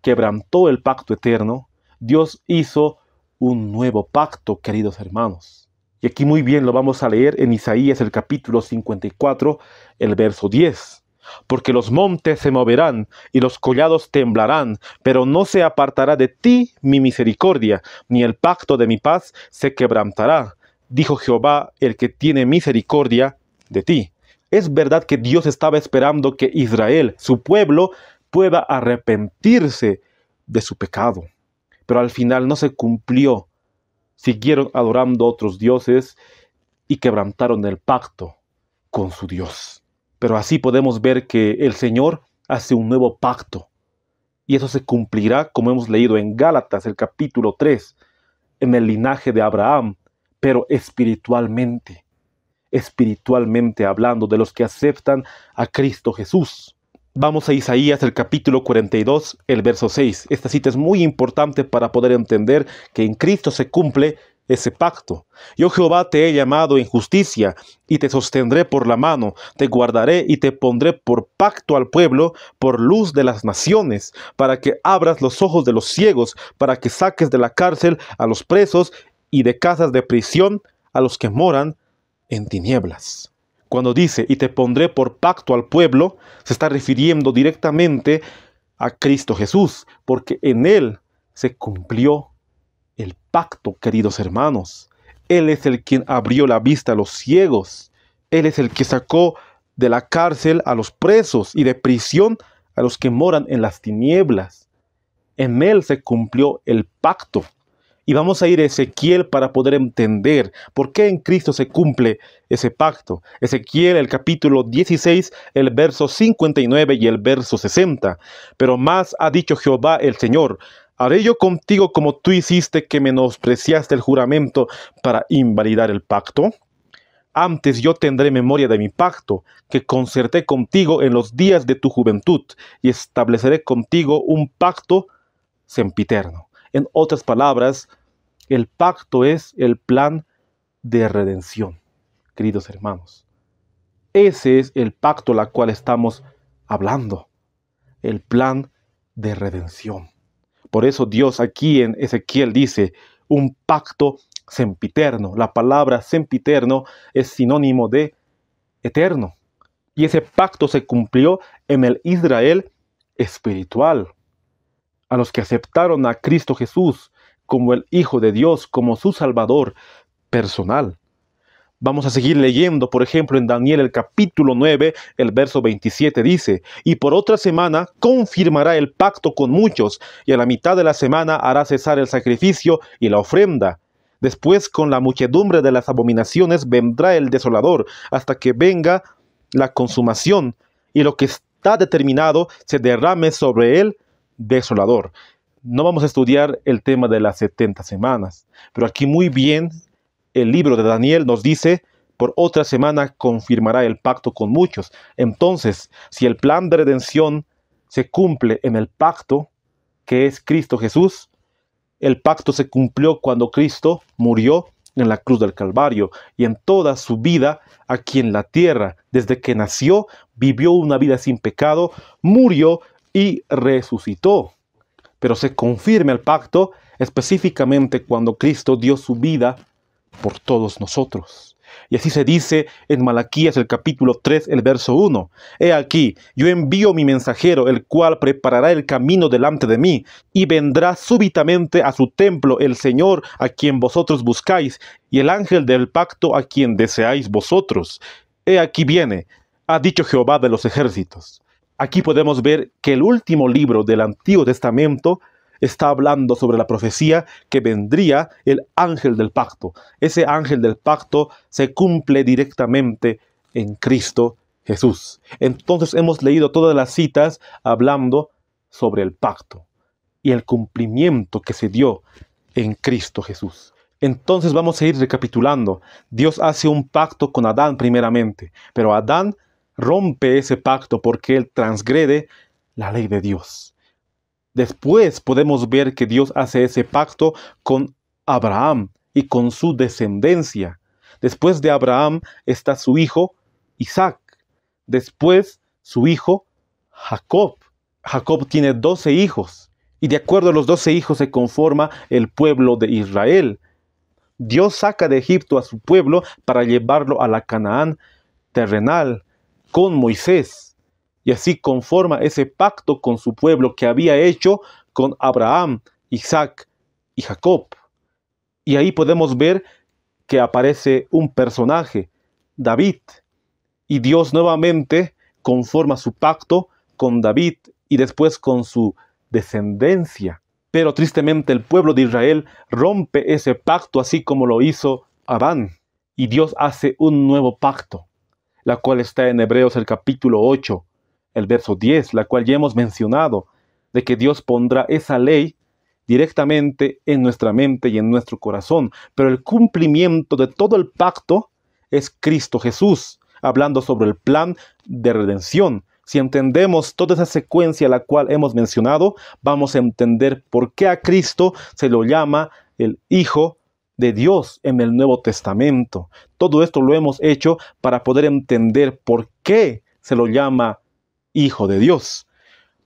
quebrantó el pacto eterno, Dios hizo un nuevo pacto, queridos hermanos. Y aquí muy bien lo vamos a leer en Isaías el capítulo 54, el verso 10. Porque los montes se moverán y los collados temblarán, pero no se apartará de ti mi misericordia, ni el pacto de mi paz se quebrantará, dijo Jehová, el que tiene misericordia de ti. Es verdad que Dios estaba esperando que Israel, su pueblo, pueda arrepentirse de su pecado. Pero al final no se cumplió. Siguieron adorando otros dioses y quebrantaron el pacto con su Dios. Pero así podemos ver que el Señor hace un nuevo pacto. Y eso se cumplirá, como hemos leído en Gálatas, el capítulo 3, en el linaje de Abraham, pero espiritualmente hablando, de los que aceptan a Cristo Jesús. Vamos a Isaías, el capítulo 42, el verso 6. Esta cita es muy importante para poder entender que en Cristo se cumple ese pacto. Yo, Jehová, te he llamado en justicia, y te sostendré por la mano, te guardaré y te pondré por pacto al pueblo, por luz de las naciones, para que abras los ojos de los ciegos, para que saques de la cárcel a los presos, y de casas de prisión a los que moran en tinieblas. Cuando dice, y te pondré por pacto al pueblo, se está refiriendo directamente a Cristo Jesús, porque en Él se cumplió el pacto, queridos hermanos. Él es el quien abrió la vista a los ciegos. Él es el que sacó de la cárcel a los presos y de prisión a los que moran en las tinieblas. En Él se cumplió el pacto. Y vamos a ir a Ezequiel para poder entender por qué en Cristo se cumple ese pacto. Ezequiel, el capítulo 16, el verso 59 y el verso 60. Pero más ha dicho Jehová el Señor: ¿Haré yo contigo como tú hiciste, que menospreciaste el juramento para invalidar el pacto? Antes yo tendré memoria de mi pacto, que concerté contigo en los días de tu juventud, y estableceré contigo un pacto sempiterno. En otras palabras, el pacto es el plan de redención, queridos hermanos. Ese es el pacto al cual estamos hablando, el plan de redención. Por eso Dios aquí en Ezequiel dice, un pacto sempiterno. La palabra sempiterno es sinónimo de eterno. Y ese pacto se cumplió en el Israel espiritual. A los que aceptaron a Cristo Jesús como el Hijo de Dios, como su Salvador personal. Vamos a seguir leyendo, por ejemplo, en Daniel el capítulo 9, el verso 27 dice, y por otra semana confirmará el pacto con muchos, y a la mitad de la semana hará cesar el sacrificio y la ofrenda. Después, con la muchedumbre de las abominaciones, vendrá el desolador, hasta que venga la consumación, y lo que está determinado se derrame sobre el desolador. No vamos a estudiar el tema de las 70 semanas, pero aquí muy bien el libro de Daniel nos dice, por otra semana confirmará el pacto con muchos. Entonces, si el plan de redención se cumple en el pacto, que es Cristo Jesús, el pacto se cumplió cuando Cristo murió en la cruz del Calvario y en toda su vida aquí en la tierra. Desde que nació, vivió una vida sin pecado, murió y resucitó. Pero se confirma el pacto específicamente cuando Cristo dio su vida por todos nosotros. Y así se dice en Malaquías el capítulo 3, el verso 1. He aquí, yo envío mi mensajero, el cual preparará el camino delante de mí, y vendrá súbitamente a su templo el Señor a quien vosotros buscáis, y el ángel del pacto a quien deseáis vosotros. He aquí viene, ha dicho Jehová de los ejércitos. Aquí podemos ver que el último libro del Antiguo Testamento está hablando sobre la profecía que vendría el ángel del pacto. Ese ángel del pacto se cumple directamente en Cristo Jesús. Entonces hemos leído todas las citas hablando sobre el pacto y el cumplimiento que se dio en Cristo Jesús. Entonces vamos a ir recapitulando. Dios hace un pacto con Adán primeramente, pero Adán rompe ese pacto porque él transgrede la ley de Dios. Después podemos ver que Dios hace ese pacto con Abraham y con su descendencia. Después de Abraham está su hijo Isaac. Después su hijo Jacob. Jacob tiene 12 hijos. Y de acuerdo a los 12 hijos se conforma el pueblo de Israel. Dios saca de Egipto a su pueblo para llevarlo a la Canaán terrenal con Moisés. Y así conforma ese pacto con su pueblo que había hecho con Abraham, Isaac y Jacob. Y ahí podemos ver que aparece un personaje, David. Y Dios nuevamente conforma su pacto con David y después con su descendencia. Pero tristemente el pueblo de Israel rompe ese pacto así como lo hizo Adán. Y Dios hace un nuevo pacto, la cual está en Hebreos el capítulo 8. El verso 10, la cual ya hemos mencionado, de que Dios pondrá esa ley directamente en nuestra mente y en nuestro corazón. Pero el cumplimiento de todo el pacto es Cristo Jesús, hablando sobre el plan de redención. Si entendemos toda esa secuencia la cual hemos mencionado, vamos a entender por qué a Cristo se lo llama el Hijo de Dios en el Nuevo Testamento. Todo esto lo hemos hecho para poder entender por qué se lo llama Hijo de Dios.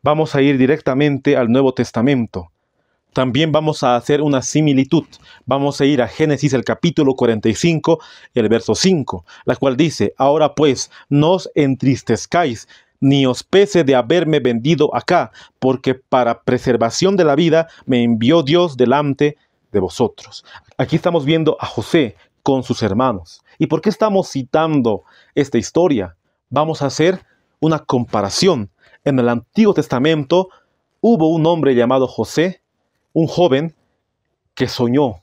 Vamos a ir directamente al Nuevo Testamento. También vamos a hacer una similitud. Vamos a ir a Génesis el capítulo 45, el verso 5, la cual dice, ahora pues, no os entristezcáis, ni os pese de haberme vendido acá, porque para preservación de la vida me envió Dios delante de vosotros. Aquí estamos viendo a José con sus hermanos. ¿Y por qué estamos citando esta historia? Vamos a hacer una comparación. En el Antiguo Testamento hubo un hombre llamado José, un joven que soñó,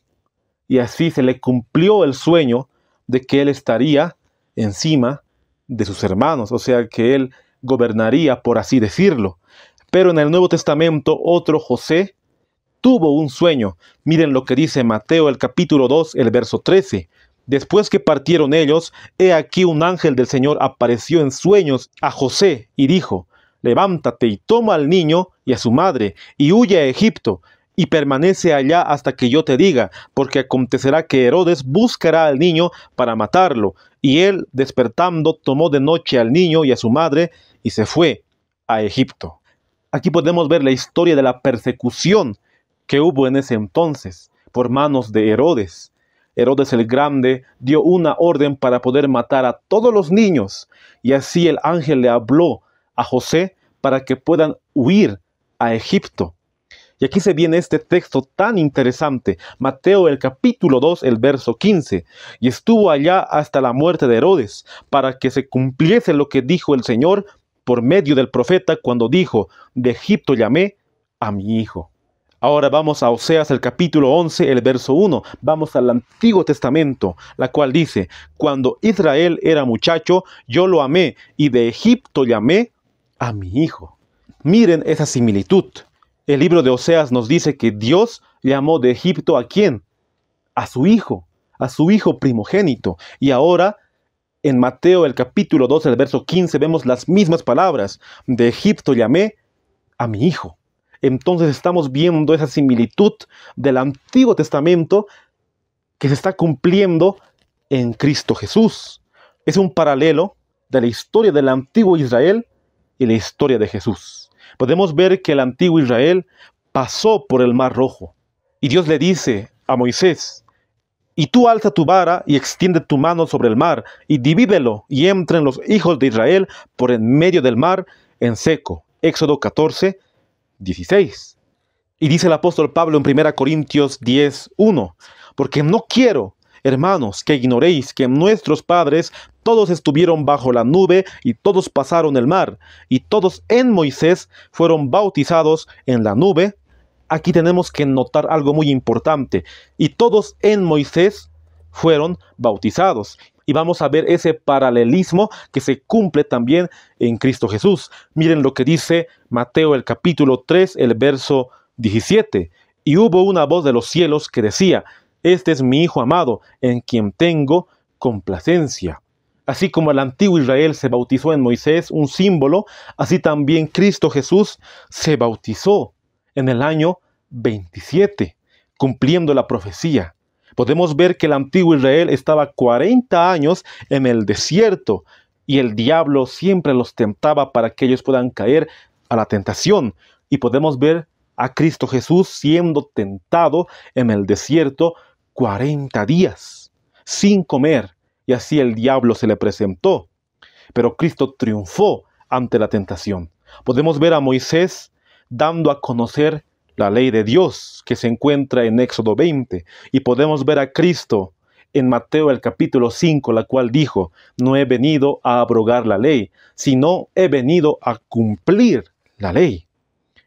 y así se le cumplió el sueño de que él estaría encima de sus hermanos, o sea que él gobernaría, por así decirlo. Pero en el Nuevo Testamento otro José tuvo un sueño. Miren lo que dice Mateo el capítulo 2, el verso 13. Después que partieron ellos, he aquí un ángel del Señor apareció en sueños a José y dijo: levántate y toma al niño y a su madre y huye a Egipto y permanece allá hasta que yo te diga, porque acontecerá que Herodes buscará al niño para matarlo. Y él, despertando, tomó de noche al niño y a su madre y se fue a Egipto. Aquí podemos ver la historia de la persecución que hubo en ese entonces por manos de Herodes. Herodes el Grande dio una orden para poder matar a todos los niños, y así el ángel le habló a José para que puedan huir a Egipto. Y aquí se viene este texto tan interesante, Mateo el capítulo 2, el verso 15. Y estuvo allá hasta la muerte de Herodes, para que se cumpliese lo que dijo el Señor por medio del profeta cuando dijo: de Egipto llamé a mi hijo. Ahora vamos a Oseas el capítulo 11, el verso 1. Vamos al Antiguo Testamento, la cual dice: cuando Israel era muchacho, yo lo amé, y de Egipto llamé a mi hijo. Miren esa similitud. El libro de Oseas nos dice que Dios llamó de Egipto ¿a quién? A su hijo primogénito. Y ahora en Mateo el capítulo 2, el verso 15, vemos las mismas palabras: de Egipto llamé a mi hijo. Entonces estamos viendo esa similitud del Antiguo Testamento que se está cumpliendo en Cristo Jesús. Es un paralelo de la historia del antiguo Israel y la historia de Jesús. Podemos ver que el antiguo Israel pasó por el Mar Rojo. Y Dios le dice a Moisés: y tú alza tu vara y extiende tu mano sobre el mar, y divídelo, y entren los hijos de Israel por en medio del mar en seco. Éxodo 14, 16. Y dice el apóstol Pablo en 1 Corintios 10, 1. Porque no quiero, hermanos, que ignoréis que nuestros padres todos estuvieron bajo la nube y todos pasaron el mar, y todos en Moisés fueron bautizados en la nube. Aquí tenemos que notar algo muy importante: y todos en Moisés fueron bautizados. Y vamos a ver ese paralelismo que se cumple también en Cristo Jesús. Miren lo que dice Mateo el capítulo 3, el verso 17. Y hubo una voz de los cielos que decía: este es mi Hijo amado, en quien tengo complacencia. Así como el antiguo Israel se bautizó en Moisés, un símbolo, así también Cristo Jesús se bautizó en el año 27, cumpliendo la profecía. Podemos ver que el antiguo Israel estaba 40 años en el desierto, y el diablo siempre los tentaba para que ellos puedan caer a la tentación. Y podemos ver a Cristo Jesús siendo tentado en el desierto 40 días, sin comer, y así el diablo se le presentó. Pero Cristo triunfó ante la tentación. Podemos ver a Moisés dando a conocer la ley de Dios, que se encuentra en Éxodo 20, y podemos ver a Cristo en Mateo el capítulo 5, la cual dijo: no he venido a abrogar la ley, sino he venido a cumplir la ley.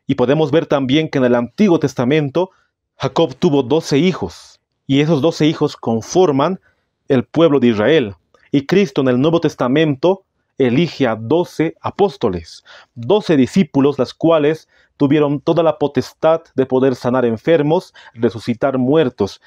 Y podemos ver también que en el Antiguo Testamento Jacob tuvo 12 hijos, y esos 12 hijos conforman el pueblo de Israel. Y Cristo en el Nuevo Testamento elige a 12 apóstoles, 12 discípulos, las cuales tuvieron toda la potestad de poder sanar enfermos, resucitar muertos.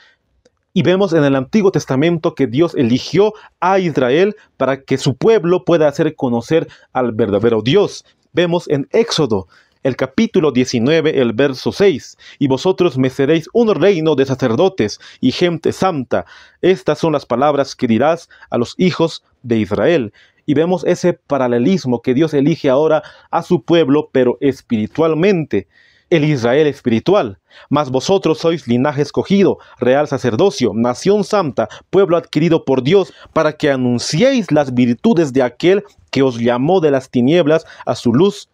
Y vemos en el Antiguo Testamento que Dios eligió a Israel para que su pueblo pueda hacer conocer al verdadero Dios. Vemos en Éxodo el capítulo 19, el verso 6. Y vosotros me seréis un reino de sacerdotes y gente santa. Estas son las palabras que dirás a los hijos de Israel. Y vemos ese paralelismo que Dios elige ahora a su pueblo, pero espiritualmente. El Israel espiritual. Mas vosotros sois linaje escogido, real sacerdocio, nación santa, pueblo adquirido por Dios, para que anunciéis las virtudes de aquel que os llamó de las tinieblas a su luz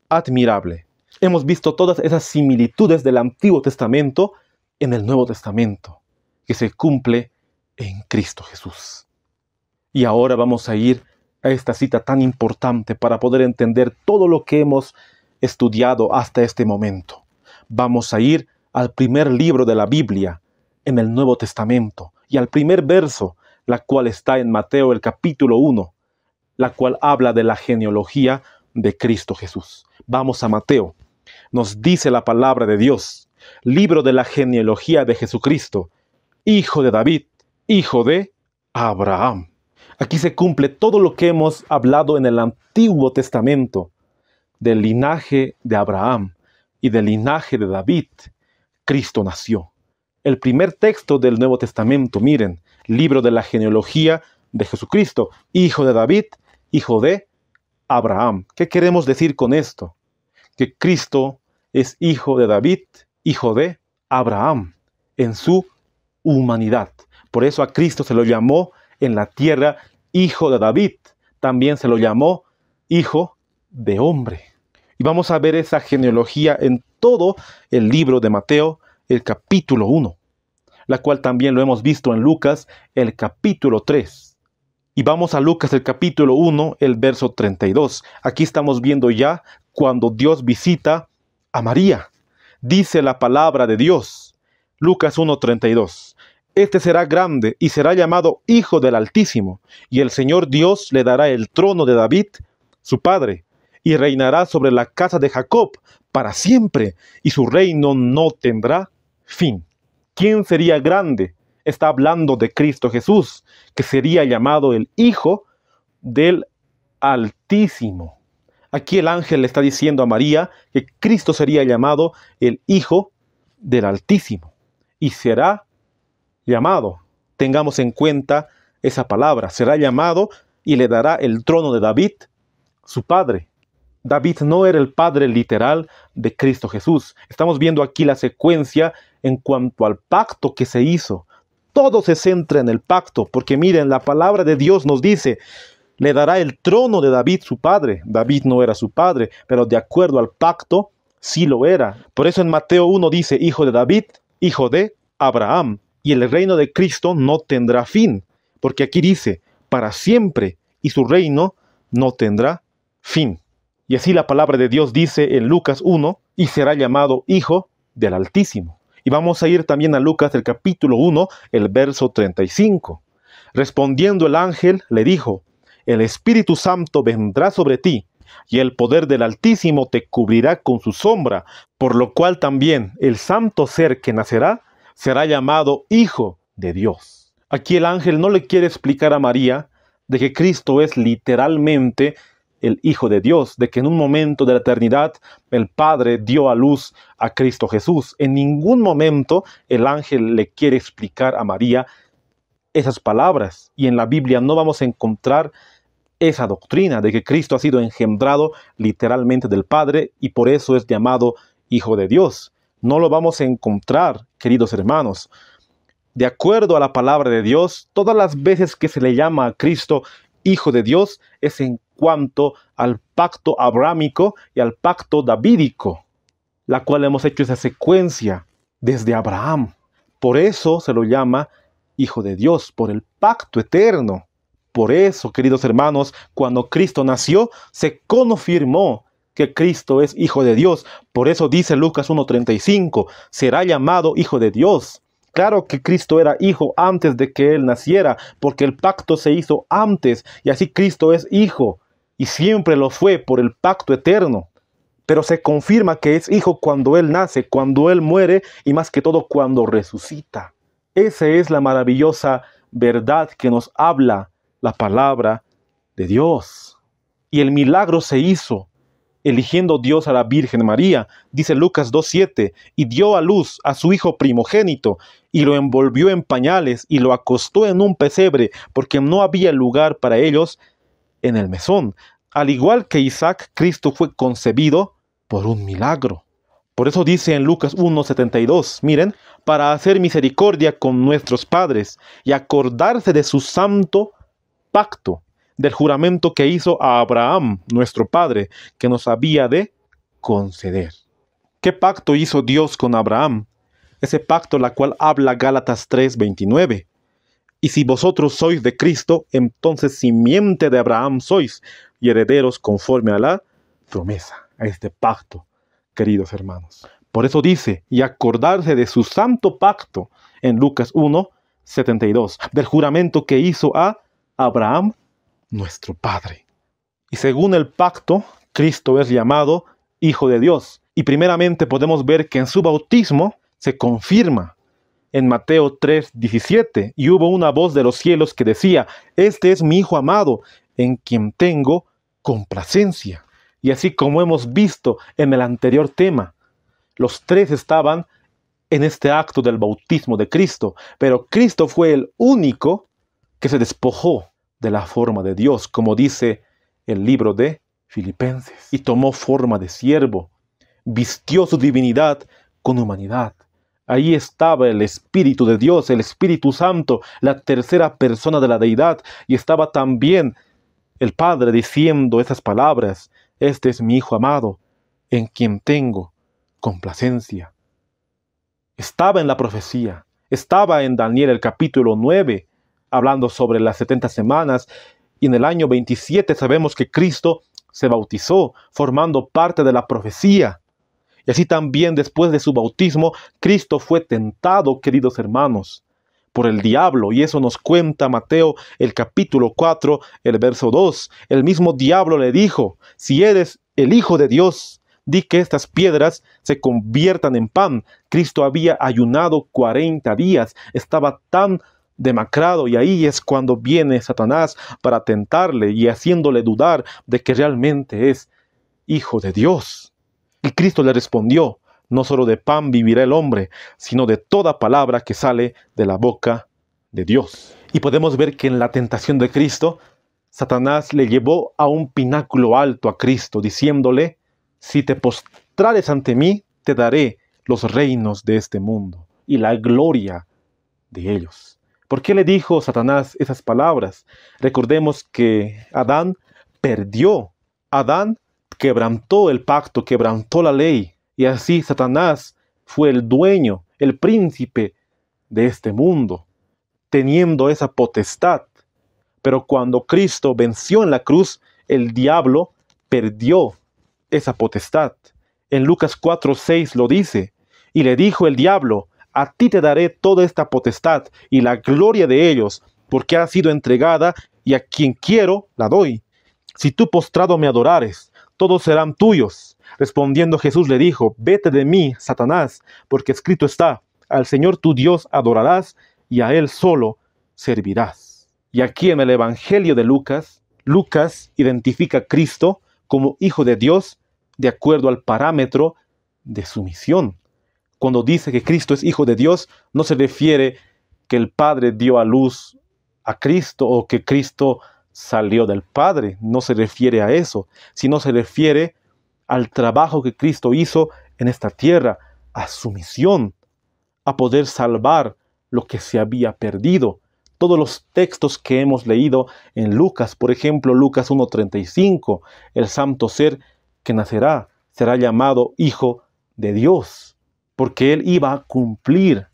admirable. Hemos visto todas esas similitudes del Antiguo Testamento en el Nuevo Testamento, que se cumple en Cristo Jesús. Y ahora vamos a ir a esta cita tan importante para poder entender todo lo que hemos estudiado hasta este momento. Vamos a ir al primer libro de la Biblia, en el Nuevo Testamento, y al primer verso, la cual está en Mateo el capítulo 1, la cual habla de la genealogía de Cristo Jesús. Vamos a Mateo. Nos dice la palabra de Dios: libro de la genealogía de Jesucristo, hijo de David, hijo de Abraham. Aquí se cumple todo lo que hemos hablado en el Antiguo Testamento, del linaje de Abraham y del linaje de David. Cristo nació. El primer texto del Nuevo Testamento, miren, libro de la genealogía de Jesucristo, hijo de David, hijo de Abraham. ¿Qué queremos decir con esto? Que Cristo es hijo de David, hijo de Abraham, en su humanidad. Por eso a Cristo se lo llamó en la tierra hijo de David. También se lo llamó hijo de hombre. Y vamos a ver esa genealogía en todo el libro de Mateo, el capítulo 1, la cual también lo hemos visto en Lucas, el capítulo 3. Y vamos a Lucas, el capítulo 1, el verso 32. Aquí estamos viendo ya cuando Dios visita a María. Dice la palabra de Dios, Lucas 1:32. Este será grande y será llamado Hijo del Altísimo, y el Señor Dios le dará el trono de David, su padre, y reinará sobre la casa de Jacob para siempre, y su reino no tendrá fin. ¿Quién sería grande? Está hablando de Cristo Jesús, que sería llamado el Hijo del Altísimo. Aquí el ángel le está diciendo a María que Cristo sería llamado el Hijo del Altísimo. Y será llamado, tengamos en cuenta esa palabra, será llamado y le dará el trono de David, su padre. David no era el padre literal de Cristo Jesús. Estamos viendo aquí la secuencia en cuanto al pacto que se hizo. Todo se centra en el pacto, porque miren, la palabra de Dios nos dice, le dará el trono de David su padre. David no era su padre, pero de acuerdo al pacto, sí lo era. Por eso en Mateo 1 dice, hijo de David, hijo de Abraham. Y el reino de Cristo no tendrá fin, porque aquí dice, para siempre, y su reino no tendrá fin. Y así la palabra de Dios dice en Lucas 1, y será llamado Hijo del Altísimo. Y vamos a ir también a Lucas, el capítulo 1, el verso 35. Respondiendo el ángel, le dijo, el Espíritu Santo vendrá sobre ti, y el poder del Altísimo te cubrirá con su sombra, por lo cual también el santo ser que nacerá será llamado Hijo de Dios. Aquí el ángel no le quiere explicar a María de que Cristo es literalmente el Hijo de Dios, de que en un momento de la eternidad el Padre dio a luz a Cristo Jesús. En ningún momento el ángel le quiere explicar a María esas palabras. Y en la Biblia no vamos a encontrar esa doctrina de que Cristo ha sido engendrado literalmente del Padre y por eso es llamado Hijo de Dios. No lo vamos a encontrar, queridos hermanos. De acuerdo a la palabra de Dios, todas las veces que se le llama a Cristo Hijo de Dios es en cuanto al pacto abrámico y al pacto davídico, la cual hemos hecho esa secuencia desde Abraham. Por eso se lo llama Hijo de Dios, por el pacto eterno. Por eso, queridos hermanos, cuando Cristo nació, se confirmó que Cristo es Hijo de Dios. Por eso dice Lucas 1:35, será llamado Hijo de Dios. Claro que Cristo era hijo antes de que Él naciera, porque el pacto se hizo antes, y así Cristo es hijo, y siempre lo fue por el pacto eterno. Pero se confirma que es hijo cuando Él nace, cuando Él muere, y más que todo cuando resucita. Esa es la maravillosa verdad que nos habla la palabra de Dios. Y el milagro se hizo eligiendo Dios a la Virgen María, dice Lucas 2:7, y dio a luz a su hijo primogénito, y lo envolvió en pañales, y lo acostó en un pesebre, porque no había lugar para ellos en el mesón. Al igual que Isaac, Cristo fue concebido por un milagro. Por eso dice en Lucas 1:72, miren, para hacer misericordia con nuestros padres, y acordarse de su santo pacto, del juramento que hizo a Abraham, nuestro padre, que nos había de conceder. ¿Qué pacto hizo Dios con Abraham? Ese pacto la cual habla Gálatas 3:29. Y si vosotros sois de Cristo, entonces simiente de Abraham sois, y herederos conforme a la promesa, a este pacto, queridos hermanos. Por eso dice, y acordarse de su santo pacto, en Lucas 1:72, del juramento que hizo a Abraham, nuestro Padre. Y según el pacto, Cristo es llamado Hijo de Dios. Y primeramente podemos ver que en su bautismo, se confirma en Mateo 3:17. Y hubo una voz de los cielos que decía: este es mi Hijo amado, en quien tengo complacencia. Y así como hemos visto en el anterior tema, los tres estaban en este acto del bautismo de Cristo, pero Cristo fue el único que se despojó de la forma de Dios, como dice el libro de Filipenses, y tomó forma de siervo, vistió su divinidad con humanidad. Ahí estaba el Espíritu de Dios, el Espíritu Santo, la tercera persona de la deidad, y estaba también el Padre diciendo esas palabras: este es mi Hijo amado, en quien tengo complacencia. Estaba en la profecía, estaba en Daniel el capítulo 9, hablando sobre las 70 semanas, y en el año 27 sabemos que Cristo se bautizó, formando parte de la profecía. Y así también después de su bautismo, Cristo fue tentado, queridos hermanos, por el diablo. Y eso nos cuenta Mateo el capítulo 4, el verso 2. El mismo diablo le dijo: si eres el Hijo de Dios, di que estas piedras se conviertan en pan. Cristo había ayunado 40 días, estaba tan demacrado, y ahí es cuando viene Satanás para tentarle y haciéndole dudar de que realmente es Hijo de Dios. Y Cristo le respondió: no solo de pan vivirá el hombre, sino de toda palabra que sale de la boca de Dios. Y podemos ver que en la tentación de Cristo, Satanás le llevó a un pináculo alto a Cristo, diciéndole: si te postrares ante mí, te daré los reinos de este mundo y la gloria de ellos. ¿Por qué le dijo Satanás esas palabras? Recordemos que Adán perdió. Adán quebrantó el pacto, quebrantó la ley. Y así Satanás fue el dueño, el príncipe de este mundo, teniendo esa potestad. Pero cuando Cristo venció en la cruz, el diablo perdió esa potestad. En Lucas 4:6 lo dice: y le dijo el diablo: a ti te daré toda esta potestad y la gloria de ellos, porque ha sido entregada, y a quien quiero la doy. Si tú postrado me adorares, todos serán tuyos. Respondiendo Jesús le dijo: vete de mí, Satanás, porque escrito está: al Señor tu Dios adorarás, y a Él solo servirás. Y aquí en el Evangelio de Lucas, Lucas identifica a Cristo como Hijo de Dios de acuerdo al parámetro de su misión. Cuando dice que Cristo es Hijo de Dios, no se refiere que el Padre dio a luz a Cristo o que Cristo salió del Padre. No se refiere a eso, sino se refiere al trabajo que Cristo hizo en esta tierra, a su misión, a poder salvar lo que se había perdido. Todos los textos que hemos leído en Lucas, por ejemplo, Lucas 1:35, el santo ser que nacerá será llamado Hijo de Dios, porque él iba a cumplir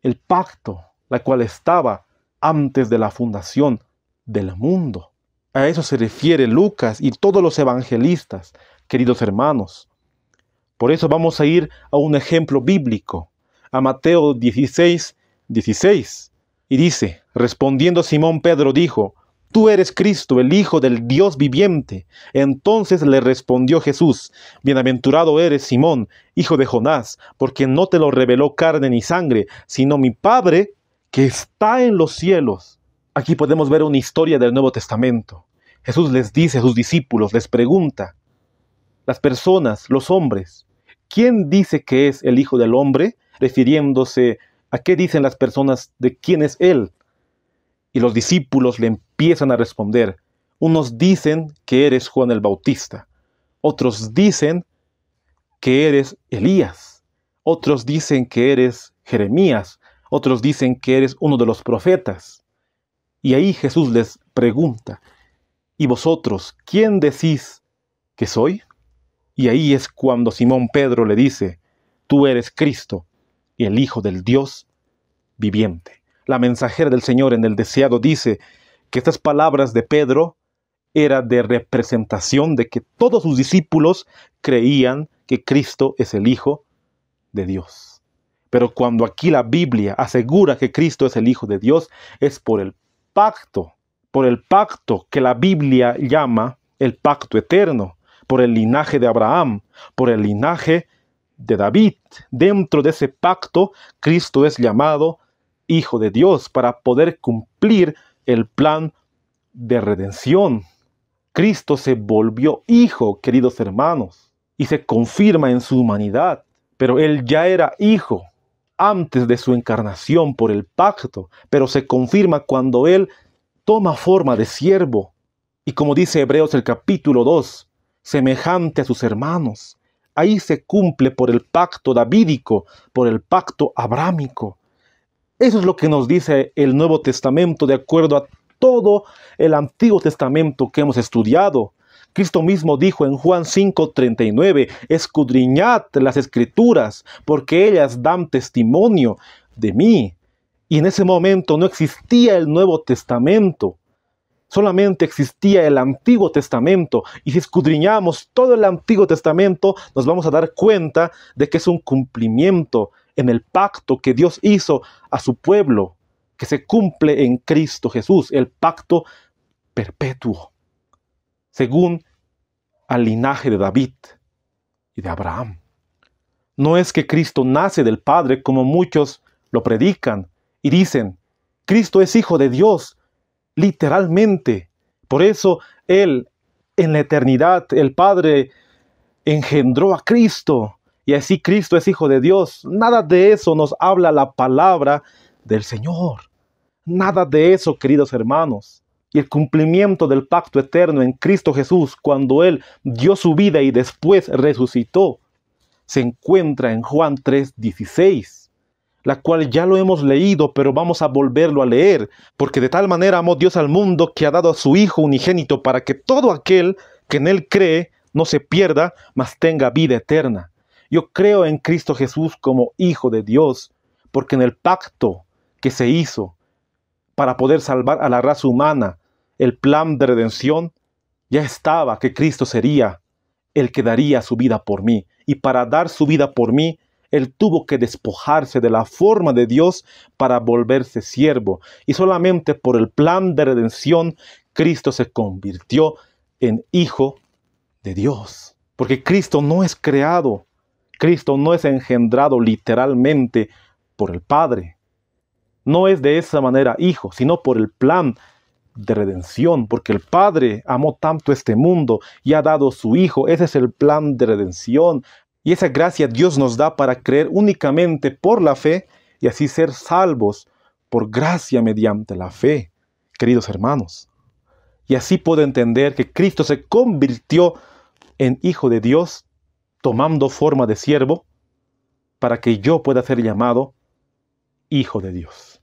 el pacto, la cual estaba antes de la fundación del mundo. A eso se refiere Lucas y todos los evangelistas, queridos hermanos. Por eso vamos a ir a un ejemplo bíblico, a Mateo 16:16. Y dice: respondiendo Simón Pedro dijo: tú eres Cristo, el Hijo del Dios viviente. Entonces le respondió Jesús: bienaventurado eres, Simón, hijo de Jonás, porque no te lo reveló carne ni sangre, sino mi Padre que está en los cielos. Aquí podemos ver una historia del Nuevo Testamento. Jesús les dice a sus discípulos, les pregunta: las personas, los hombres, ¿quién dice que es el Hijo del Hombre? Refiriéndose a qué dicen las personas de quién es Él. Y los discípulos le empiezan a responder. Unos dicen que eres Juan el Bautista. Otros dicen que eres Elías. Otros dicen que eres Jeremías. Otros dicen que eres uno de los profetas. Y ahí Jesús les pregunta: ¿y vosotros quién decís que soy? Y ahí es cuando Simón Pedro le dice: tú eres Cristo, el Hijo del Dios viviente. La mensajera del Señor en el deseado dice que estas palabras de Pedro eran de representación de que todos sus discípulos creían que Cristo es el Hijo de Dios. Pero cuando aquí la Biblia asegura que Cristo es el Hijo de Dios, es por el pacto que la Biblia llama el pacto eterno, por el linaje de Abraham, por el linaje de David. Dentro de ese pacto, Cristo es llamado Hijo de Dios para poder cumplir el plan de redención. Cristo se volvió hijo, queridos hermanos, y se confirma en su humanidad. Pero Él ya era hijo antes de su encarnación por el pacto, pero se confirma cuando Él toma forma de siervo. Y como dice Hebreos el capítulo 2, semejante a sus hermanos. Ahí se cumple por el pacto davídico, por el pacto abrámico. Eso es lo que nos dice el Nuevo Testamento de acuerdo a todo el Antiguo Testamento que hemos estudiado. Cristo mismo dijo en Juan 5:39, escudriñad las Escrituras, porque ellas dan testimonio de mí. Y en ese momento no existía el Nuevo Testamento. Solamente existía el Antiguo Testamento. Y si escudriñamos todo el Antiguo Testamento, nos vamos a dar cuenta de que es un cumplimiento en el pacto que Dios hizo a su pueblo, que se cumple en Cristo Jesús, el pacto perpetuo, según al linaje de David y de Abraham. No es que Cristo nace del Padre como muchos lo predican y dicen, Cristo es hijo de Dios, literalmente. Por eso Él, en la eternidad, el Padre engendró a Cristo y así Cristo es hijo de Dios. Nada de eso nos habla la palabra del Señor. Nada de eso, queridos hermanos. Y el cumplimiento del pacto eterno en Cristo Jesús, cuando Él dio su vida y después resucitó, se encuentra en Juan 3:16, la cual ya lo hemos leído, pero vamos a volverlo a leer, porque de tal manera amó Dios al mundo que ha dado a su Hijo unigénito para que todo aquel que en Él cree no se pierda, mas tenga vida eterna. Yo creo en Cristo Jesús como Hijo de Dios, porque en el pacto que se hizo para poder salvar a la raza humana, el plan de redención, ya estaba que Cristo sería el que daría su vida por mí. Y para dar su vida por mí, Él tuvo que despojarse de la forma de Dios para volverse siervo. Y solamente por el plan de redención, Cristo se convirtió en Hijo de Dios. Porque Cristo no es creado, Cristo no es engendrado literalmente por el Padre. No es de esa manera hijo, sino por el plan de redención, porque el Padre amó tanto este mundo y ha dado su Hijo. Ese es el plan de redención. Y esa gracia Dios nos da para creer únicamente por la fe y así ser salvos por gracia mediante la fe, queridos hermanos. Y así puedo entender que Cristo se convirtió en Hijo de Dios, tomando forma de siervo, para que yo pueda ser llamado Hijo de Dios.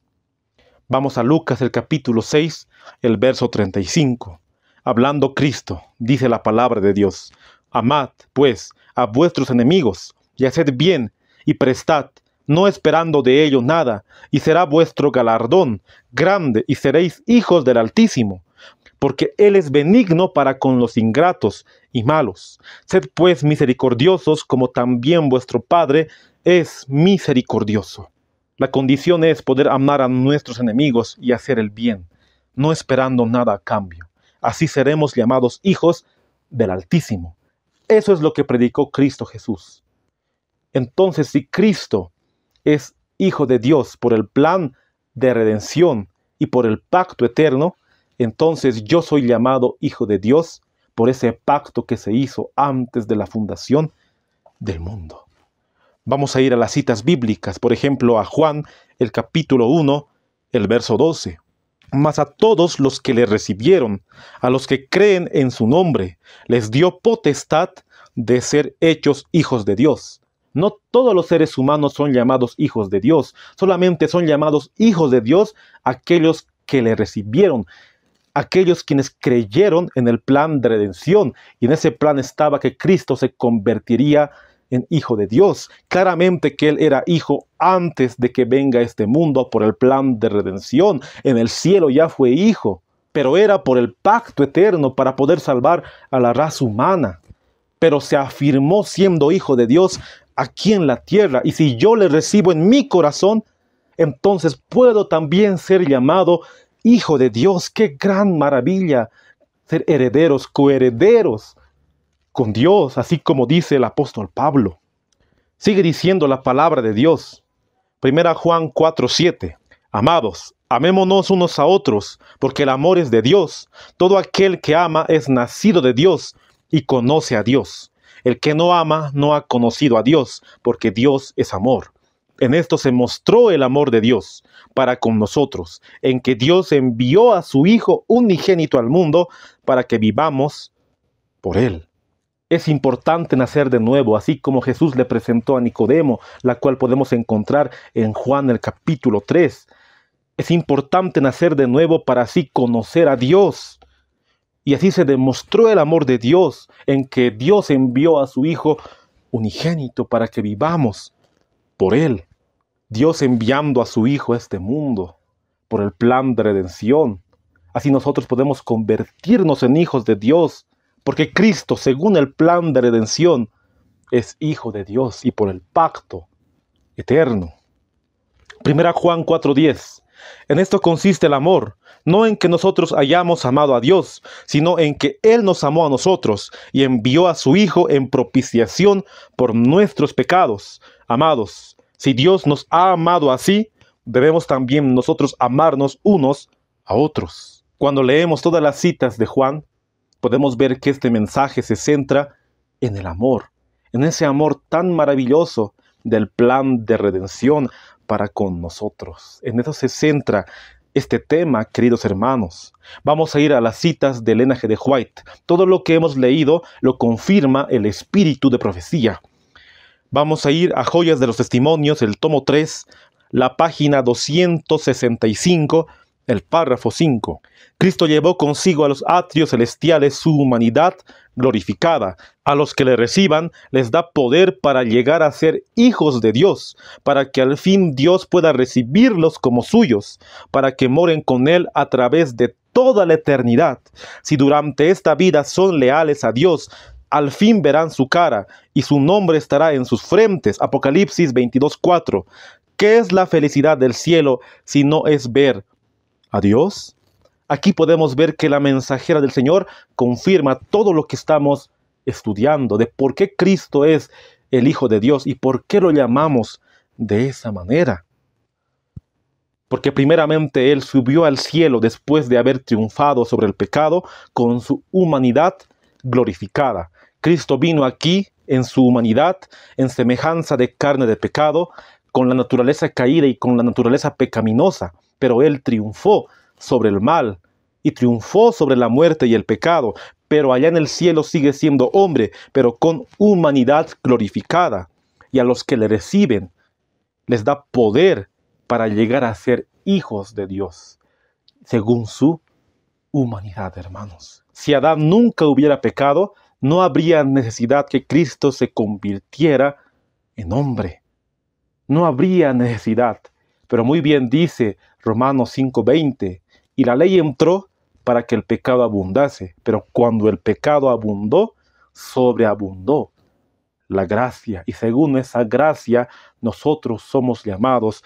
Vamos a Lucas el capítulo 6, el verso 35. Hablando Cristo, dice la palabra de Dios, amad, pues, a vuestros enemigos, y haced bien, y prestad, no esperando de ello nada, y será vuestro galardón grande, y seréis hijos del Altísimo, porque Él es benigno para con los ingratos y malos. Sed pues misericordiosos, como también vuestro Padre es misericordioso. La condición es poder amar a nuestros enemigos y hacer el bien, no esperando nada a cambio. Así seremos llamados hijos del Altísimo. Eso es lo que predicó Cristo Jesús. Entonces, si Cristo es Hijo de Dios por el plan de redención y por el pacto eterno, entonces yo soy llamado Hijo de Dios por ese pacto que se hizo antes de la fundación del mundo. Vamos a ir a las citas bíblicas, por ejemplo, a Juan, el capítulo 1, el verso 12. Mas a todos los que le recibieron, a los que creen en su nombre, les dio potestad de ser hechos hijos de Dios. No todos los seres humanos son llamados hijos de Dios, solamente son llamados hijos de Dios aquellos que le recibieron, aquellos quienes creyeron en el plan de redención. Y en ese plan estaba que Cristo se convertiría en Hijo de Dios. Claramente que Él era Hijo antes de que venga a este mundo por el plan de redención. En el cielo ya fue Hijo, pero era por el pacto eterno para poder salvar a la raza humana. Pero se afirmó siendo Hijo de Dios aquí en la tierra. Y si yo le recibo en mi corazón, entonces puedo también ser llamado Hijo de Dios. ¡Qué gran maravilla! Ser herederos, coherederos con Dios, así como dice el apóstol Pablo. Sigue diciendo la palabra de Dios. 1 Juan 4:7. Amados, amémonos unos a otros, porque el amor es de Dios. Todo aquel que ama es nacido de Dios y conoce a Dios. El que no ama no ha conocido a Dios, porque Dios es amor. En esto se mostró el amor de Dios para con nosotros, en que Dios envió a su Hijo unigénito al mundo para que vivamos por Él. Es importante nacer de nuevo, así como Jesús le presentó a Nicodemo, la cual podemos encontrar en Juan el capítulo 3. Es importante nacer de nuevo para así conocer a Dios. Y así se demostró el amor de Dios, en que Dios envió a su Hijo unigénito para que vivamos por Él. Dios enviando a su Hijo a este mundo por el plan de redención. Así nosotros podemos convertirnos en hijos de Dios, porque Cristo, según el plan de redención, es Hijo de Dios y por el pacto eterno. 1 Juan 4:10. En esto consiste el amor, no en que nosotros hayamos amado a Dios, sino en que Él nos amó a nosotros y envió a su Hijo en propiciación por nuestros pecados. Amados, si Dios nos ha amado así, debemos también nosotros amarnos unos a otros. Cuando leemos todas las citas de Juan, podemos ver que este mensaje se centra en el amor, en ese amor tan maravilloso del plan de redención para con nosotros. En eso se centra este tema, queridos hermanos. Vamos a ir a las citas de Ellen G. de White. Todo lo que hemos leído lo confirma el espíritu de profecía. Vamos a ir a Joyas de los Testimonios, el tomo 3, la página 265, el párrafo 5. Cristo llevó consigo a los atrios celestiales su humanidad glorificada. A los que le reciban les da poder para llegar a ser hijos de Dios, para que al fin Dios pueda recibirlos como suyos, para que moren con Él a través de toda la eternidad. Si durante esta vida son leales a Dios, al fin verán su cara y su nombre estará en sus frentes. Apocalipsis 22:4. ¿Qué es la felicidad del cielo si no es ver a Dios? Aquí podemos ver que la mensajera del Señor confirma todo lo que estamos estudiando, de por qué Cristo es el Hijo de Dios y por qué lo llamamos de esa manera. Porque primeramente Él subió al cielo después de haber triunfado sobre el pecado con su humanidad glorificada. Cristo vino aquí en su humanidad, en semejanza de carne de pecado, con la naturaleza caída y con la naturaleza pecaminosa, pero Él triunfó sobre el mal y triunfó sobre la muerte y el pecado, pero allá en el cielo sigue siendo hombre, pero con humanidad glorificada. Y a los que le reciben les da poder para llegar a ser hijos de Dios, según su humanidad, hermanos. Si Adán nunca hubiera pecado, no habría necesidad que Cristo se convirtiera en hombre. No habría necesidad. Pero muy bien dice Romanos 5:20, y la ley entró para que el pecado abundase, pero cuando el pecado abundó, sobreabundó la gracia, y según esa gracia nosotros somos llamados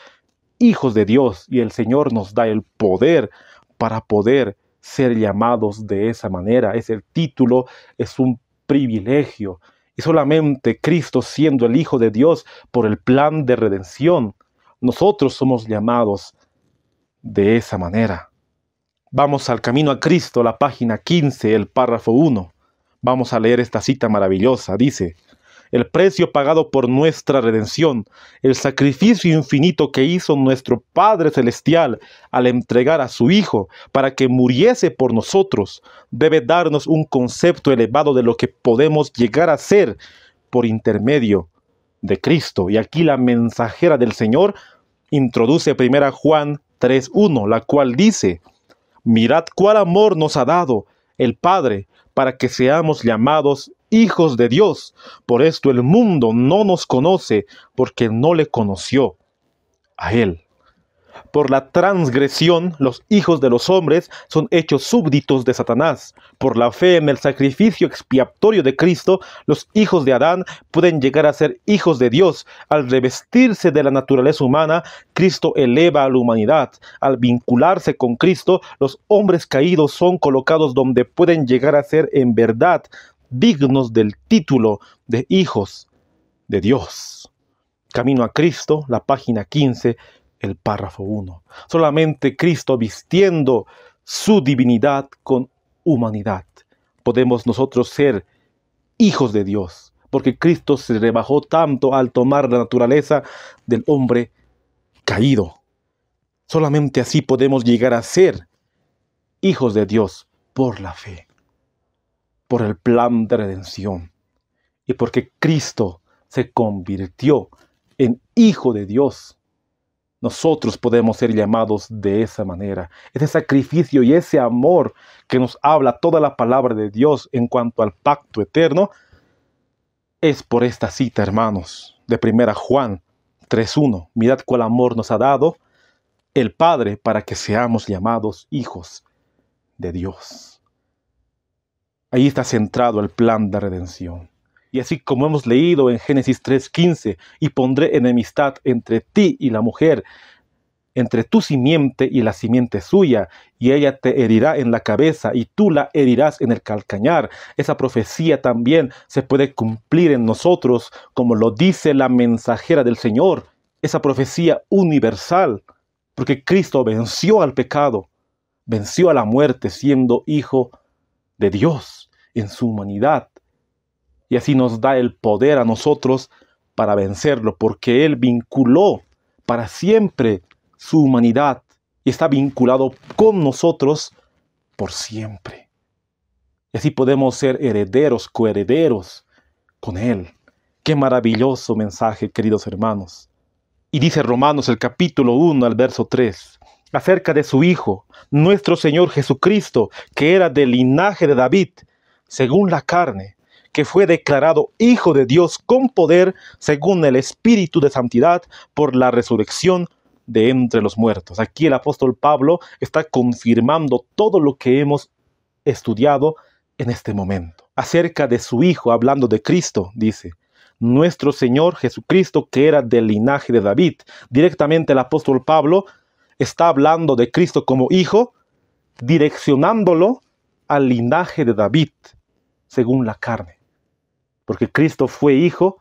hijos de Dios, y el Señor nos da el poder para poder ser llamados de esa manera. Es el título, es un privilegio, y solamente Cristo, siendo el Hijo de Dios por el plan de redención, nosotros somos llamados de esa manera. Vamos al Camino a Cristo, la página 15, el párrafo 1. Vamos a leer esta cita maravillosa. Dice: el precio pagado por nuestra redención, el sacrificio infinito que hizo nuestro Padre Celestial al entregar a su Hijo para que muriese por nosotros, debe darnos un concepto elevado de lo que podemos llegar a ser por intermedio de Cristo. Y aquí la mensajera del Señor introduce 1 Juan 3:1, la cual dice: mirad cuál amor nos ha dado el Padre para que seamos llamados hijos de Dios. Por esto el mundo no nos conoce, porque no le conoció a Él. Por la transgresión, los hijos de los hombres son hechos súbditos de Satanás. Por la fe en el sacrificio expiatorio de Cristo, los hijos de Adán pueden llegar a ser hijos de Dios. Al revestirse de la naturaleza humana, Cristo eleva a la humanidad. Al vincularse con Cristo, los hombres caídos son colocados donde pueden llegar a ser en verdad dignos del título de hijos de Dios. Camino a Cristo, la página 15, el párrafo 1. Solamente Cristo vistiendo su divinidad con humanidad. Podemos nosotros ser hijos de Dios, porque Cristo se rebajó tanto al tomar la naturaleza del hombre caído. Solamente así podemos llegar a ser hijos de Dios por la fe, por el plan de redención y porque Cristo se convirtió en Hijo de Dios. Nosotros podemos ser llamados de esa manera. Ese sacrificio y ese amor que nos habla toda la palabra de Dios en cuanto al pacto eterno es por esta cita, hermanos, de 1 Juan 3:1. Mirad cuál amor nos ha dado el Padre para que seamos llamados hijos de Dios. Ahí está centrado el plan de redención. Y así como hemos leído en Génesis 3:15, y pondré enemistad entre ti y la mujer, entre tu simiente y la simiente suya, y ella te herirá en la cabeza y tú la herirás en el calcañar. Esa profecía también se puede cumplir en nosotros, como lo dice la mensajera del Señor. Esa profecía universal, porque Cristo venció al pecado, venció a la muerte siendo Hijo de Dios en su humanidad. Y así nos da el poder a nosotros para vencerlo, porque Él vinculó para siempre su humanidad y está vinculado con nosotros por siempre. Y así podemos ser herederos, coherederos con Él. Qué maravilloso mensaje, queridos hermanos. Y dice Romanos el capítulo 1 al verso 3, acerca de su Hijo, nuestro Señor Jesucristo, que era del linaje de David, según la carne, que fue declarado Hijo de Dios con poder, según el Espíritu de Santidad, por la resurrección de entre los muertos. Aquí el apóstol Pablo está confirmando todo lo que hemos estudiado en este momento. Acerca de su Hijo, hablando de Cristo, dice, nuestro Señor Jesucristo, que era del linaje de David. Directamente el apóstol Pablo está hablando de Cristo como Hijo, direccionándolo al linaje de David, según la carne. Porque Cristo fue Hijo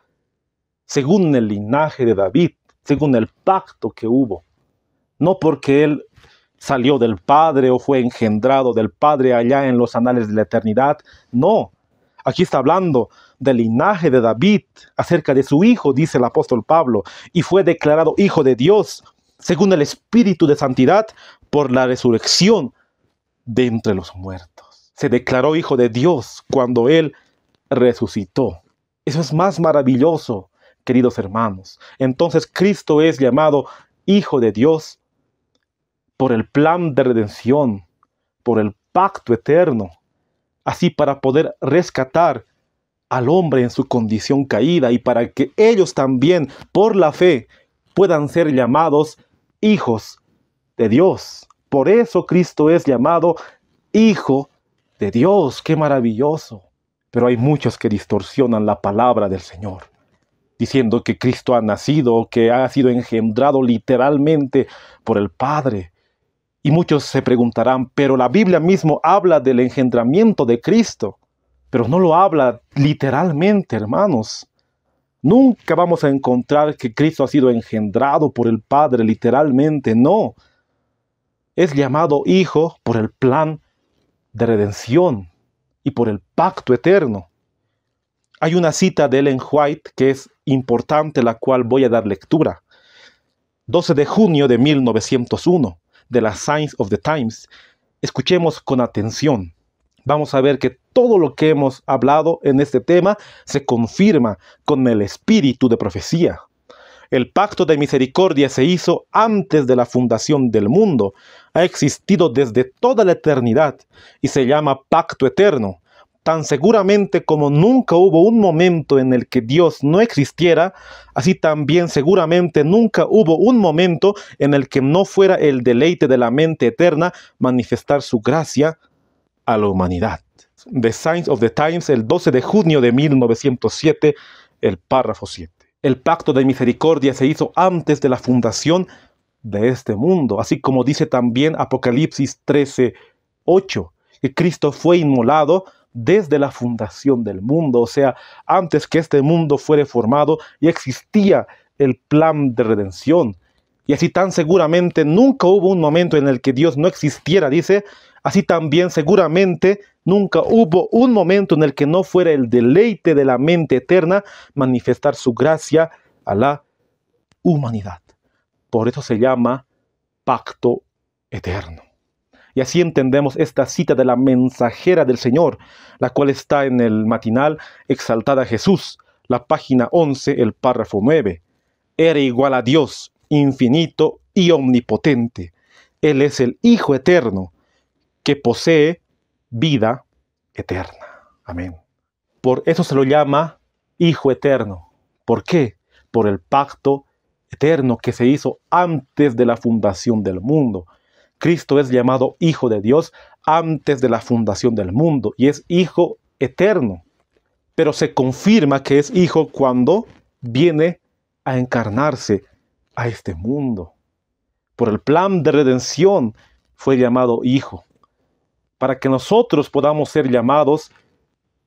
según el linaje de David, según el pacto que hubo. No porque Él salió del Padre o fue engendrado del Padre allá en los anales de la eternidad. No, aquí está hablando del linaje de David, acerca de su Hijo, dice el apóstol Pablo, y fue declarado Hijo de Dios, según el Espíritu de Santidad, por la resurrección de entre los muertos. Se declaró Hijo de Dios cuando Él resucitó. Eso es más maravilloso, queridos hermanos. Entonces Cristo es llamado Hijo de Dios por el plan de redención, por el pacto eterno, así para poder rescatar al hombre en su condición caída y para que ellos también, por la fe, puedan ser llamados hijos de Dios. Por eso Cristo es llamado Hijo de Dios. ¡Qué maravilloso! Pero hay muchos que distorsionan la palabra del Señor, diciendo que Cristo ha nacido, que ha sido engendrado literalmente por el Padre. Y muchos se preguntarán, pero la Biblia mismo habla del engendramiento de Cristo, pero no lo habla literalmente, hermanos. Nunca vamos a encontrar que Cristo ha sido engendrado por el Padre literalmente, no. Es llamado Hijo por el plan de redención y por el pacto eterno. Hay una cita de Ellen White que es importante, la cual voy a dar lectura. 12 de junio de 1901, de la Signs of the Times. Escuchemos con atención. Vamos a ver que todo lo que hemos hablado en este tema se confirma con el espíritu de profecía. El pacto de misericordia se hizo antes de la fundación del mundo. Ha existido desde toda la eternidad y se llama pacto eterno. Tan seguramente como nunca hubo un momento en el que Dios no existiera, así también seguramente nunca hubo un momento en el que no fuera el deleite de la mente eterna manifestar su gracia a la humanidad. The Signs of the Times, el 12 de junio de 1907, el párrafo 7. El pacto de misericordia se hizo antes de la fundación de este mundo, así como dice también Apocalipsis 13:8, que Cristo fue inmolado desde la fundación del mundo, o sea, antes que este mundo fuera formado, ya existía el plan de redención. Y así tan seguramente nunca hubo un momento en el que Dios no existiera, dice, así también seguramente nunca hubo un momento en el que no fuera el deleite de la mente eterna manifestar su gracia a la humanidad. Por eso se llama pacto eterno. Y así entendemos esta cita de la mensajera del Señor, la cual está en el matinal Exaltada Jesús, la página 11, el párrafo 9. Era igual a Dios, infinito y omnipotente. Él es el Hijo eterno, que posee vida eterna. Amén. Por eso se lo llama Hijo eterno. ¿Por qué? Por el pacto eterno que se hizo antes de la fundación del mundo. Cristo es llamado Hijo de Dios antes de la fundación del mundo y es Hijo eterno. Pero se confirma que es Hijo cuando viene a encarnarse a este mundo. Por el plan de redención fue llamado Hijo, para que nosotros podamos ser llamados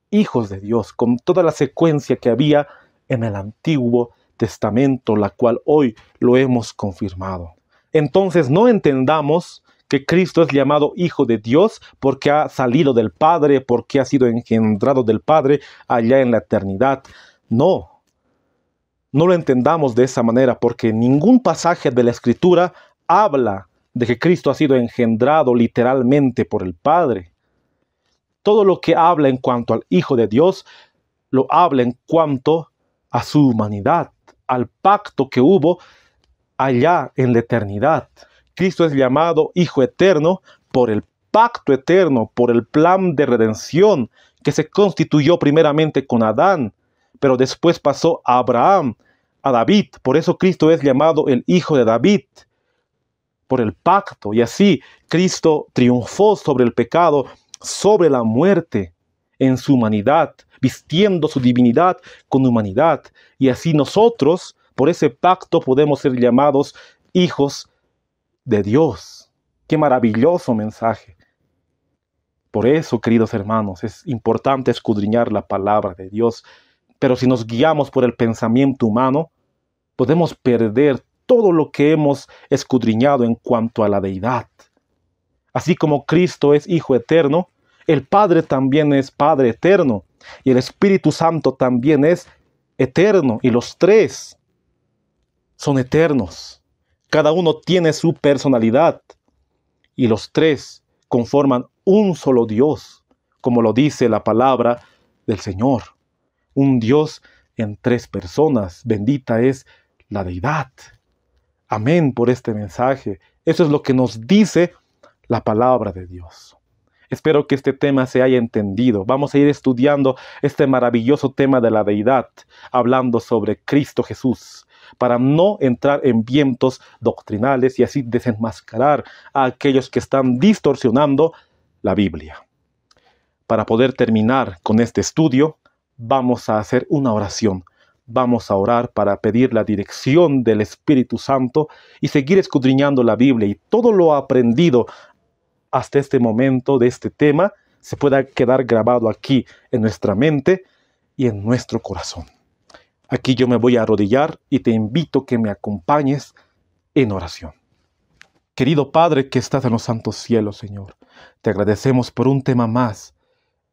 hijos de Dios, con toda la secuencia que había en el Antiguo Testamento, la cual hoy lo hemos confirmado. Entonces no entendamos que Cristo es llamado Hijo de Dios porque ha salido del Padre, porque ha sido engendrado del Padre allá en la eternidad. No lo entendamos de esa manera, porque ningún pasaje de la Escritura habla de que Cristo ha sido engendrado literalmente por el Padre. Todo lo que habla en cuanto al Hijo de Dios, lo habla en cuanto a su humanidad, al pacto que hubo allá en la eternidad. Cristo es llamado Hijo eterno por el pacto eterno, por el plan de redención que se constituyó primeramente con Adán, pero después pasó a Abraham, a David. Por eso Cristo es llamado el Hijo de David, por el pacto. Y así Cristo triunfó sobre el pecado, sobre la muerte, en su humanidad, vistiendo su divinidad con humanidad. Y así nosotros, por ese pacto, podemos ser llamados hijos de Dios. ¡Qué maravilloso mensaje! Por eso, queridos hermanos, es importante escudriñar la palabra de Dios. Pero si nos guiamos por el pensamiento humano, podemos perder todo lo que hemos escudriñado en cuanto a la deidad. Así como Cristo es Hijo eterno, el Padre también es Padre eterno, y el Espíritu Santo también es eterno, y los tres son eternos. Cada uno tiene su personalidad, y los tres conforman un solo Dios, como lo dice la palabra del Señor. Un Dios en tres personas. Bendita es la deidad. Amén por este mensaje. Eso es lo que nos dice la palabra de Dios. Espero que este tema se haya entendido. Vamos a ir estudiando este maravilloso tema de la deidad, hablando sobre Cristo Jesús, para no entrar en vientos doctrinales y así desenmascarar a aquellos que están distorsionando la Biblia. Para poder terminar con este estudio, vamos a hacer una oración. Vamos a orar para pedir la dirección del Espíritu Santo y seguir escudriñando la Biblia, y todo lo aprendido hasta este momento de este tema se pueda quedar grabado aquí en nuestra mente y en nuestro corazón. Aquí yo me voy a arrodillar y te invito que me acompañes en oración. Querido Padre que estás en los santos cielos, Señor, te agradecemos por un tema más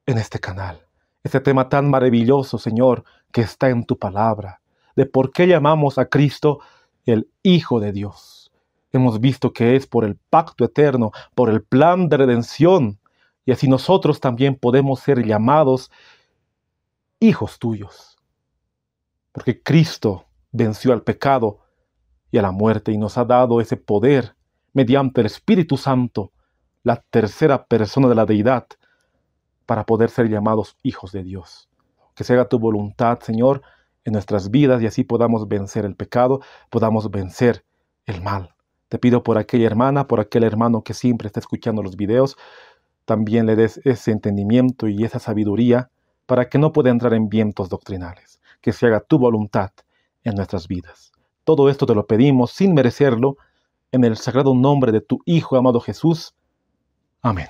en este canal. Este tema tan maravilloso, Señor, que está en tu palabra, de por qué llamamos a Cristo el Hijo de Dios. Hemos visto que es por el pacto eterno, por el plan de redención, y así nosotros también podemos ser llamados hijos tuyos. Porque Cristo venció al pecado y a la muerte y nos ha dado ese poder mediante el Espíritu Santo, la tercera persona de la deidad, para poder ser llamados hijos de Dios. Que se haga tu voluntad, Señor, en nuestras vidas y así podamos vencer el pecado, podamos vencer el mal. Te pido por aquella hermana, por aquel hermano que siempre está escuchando los videos, también le des ese entendimiento y esa sabiduría para que no pueda entrar en vientos doctrinales. Que se haga tu voluntad en nuestras vidas. Todo esto te lo pedimos sin merecerlo, en el sagrado nombre de tu Hijo amado Jesús. Amén.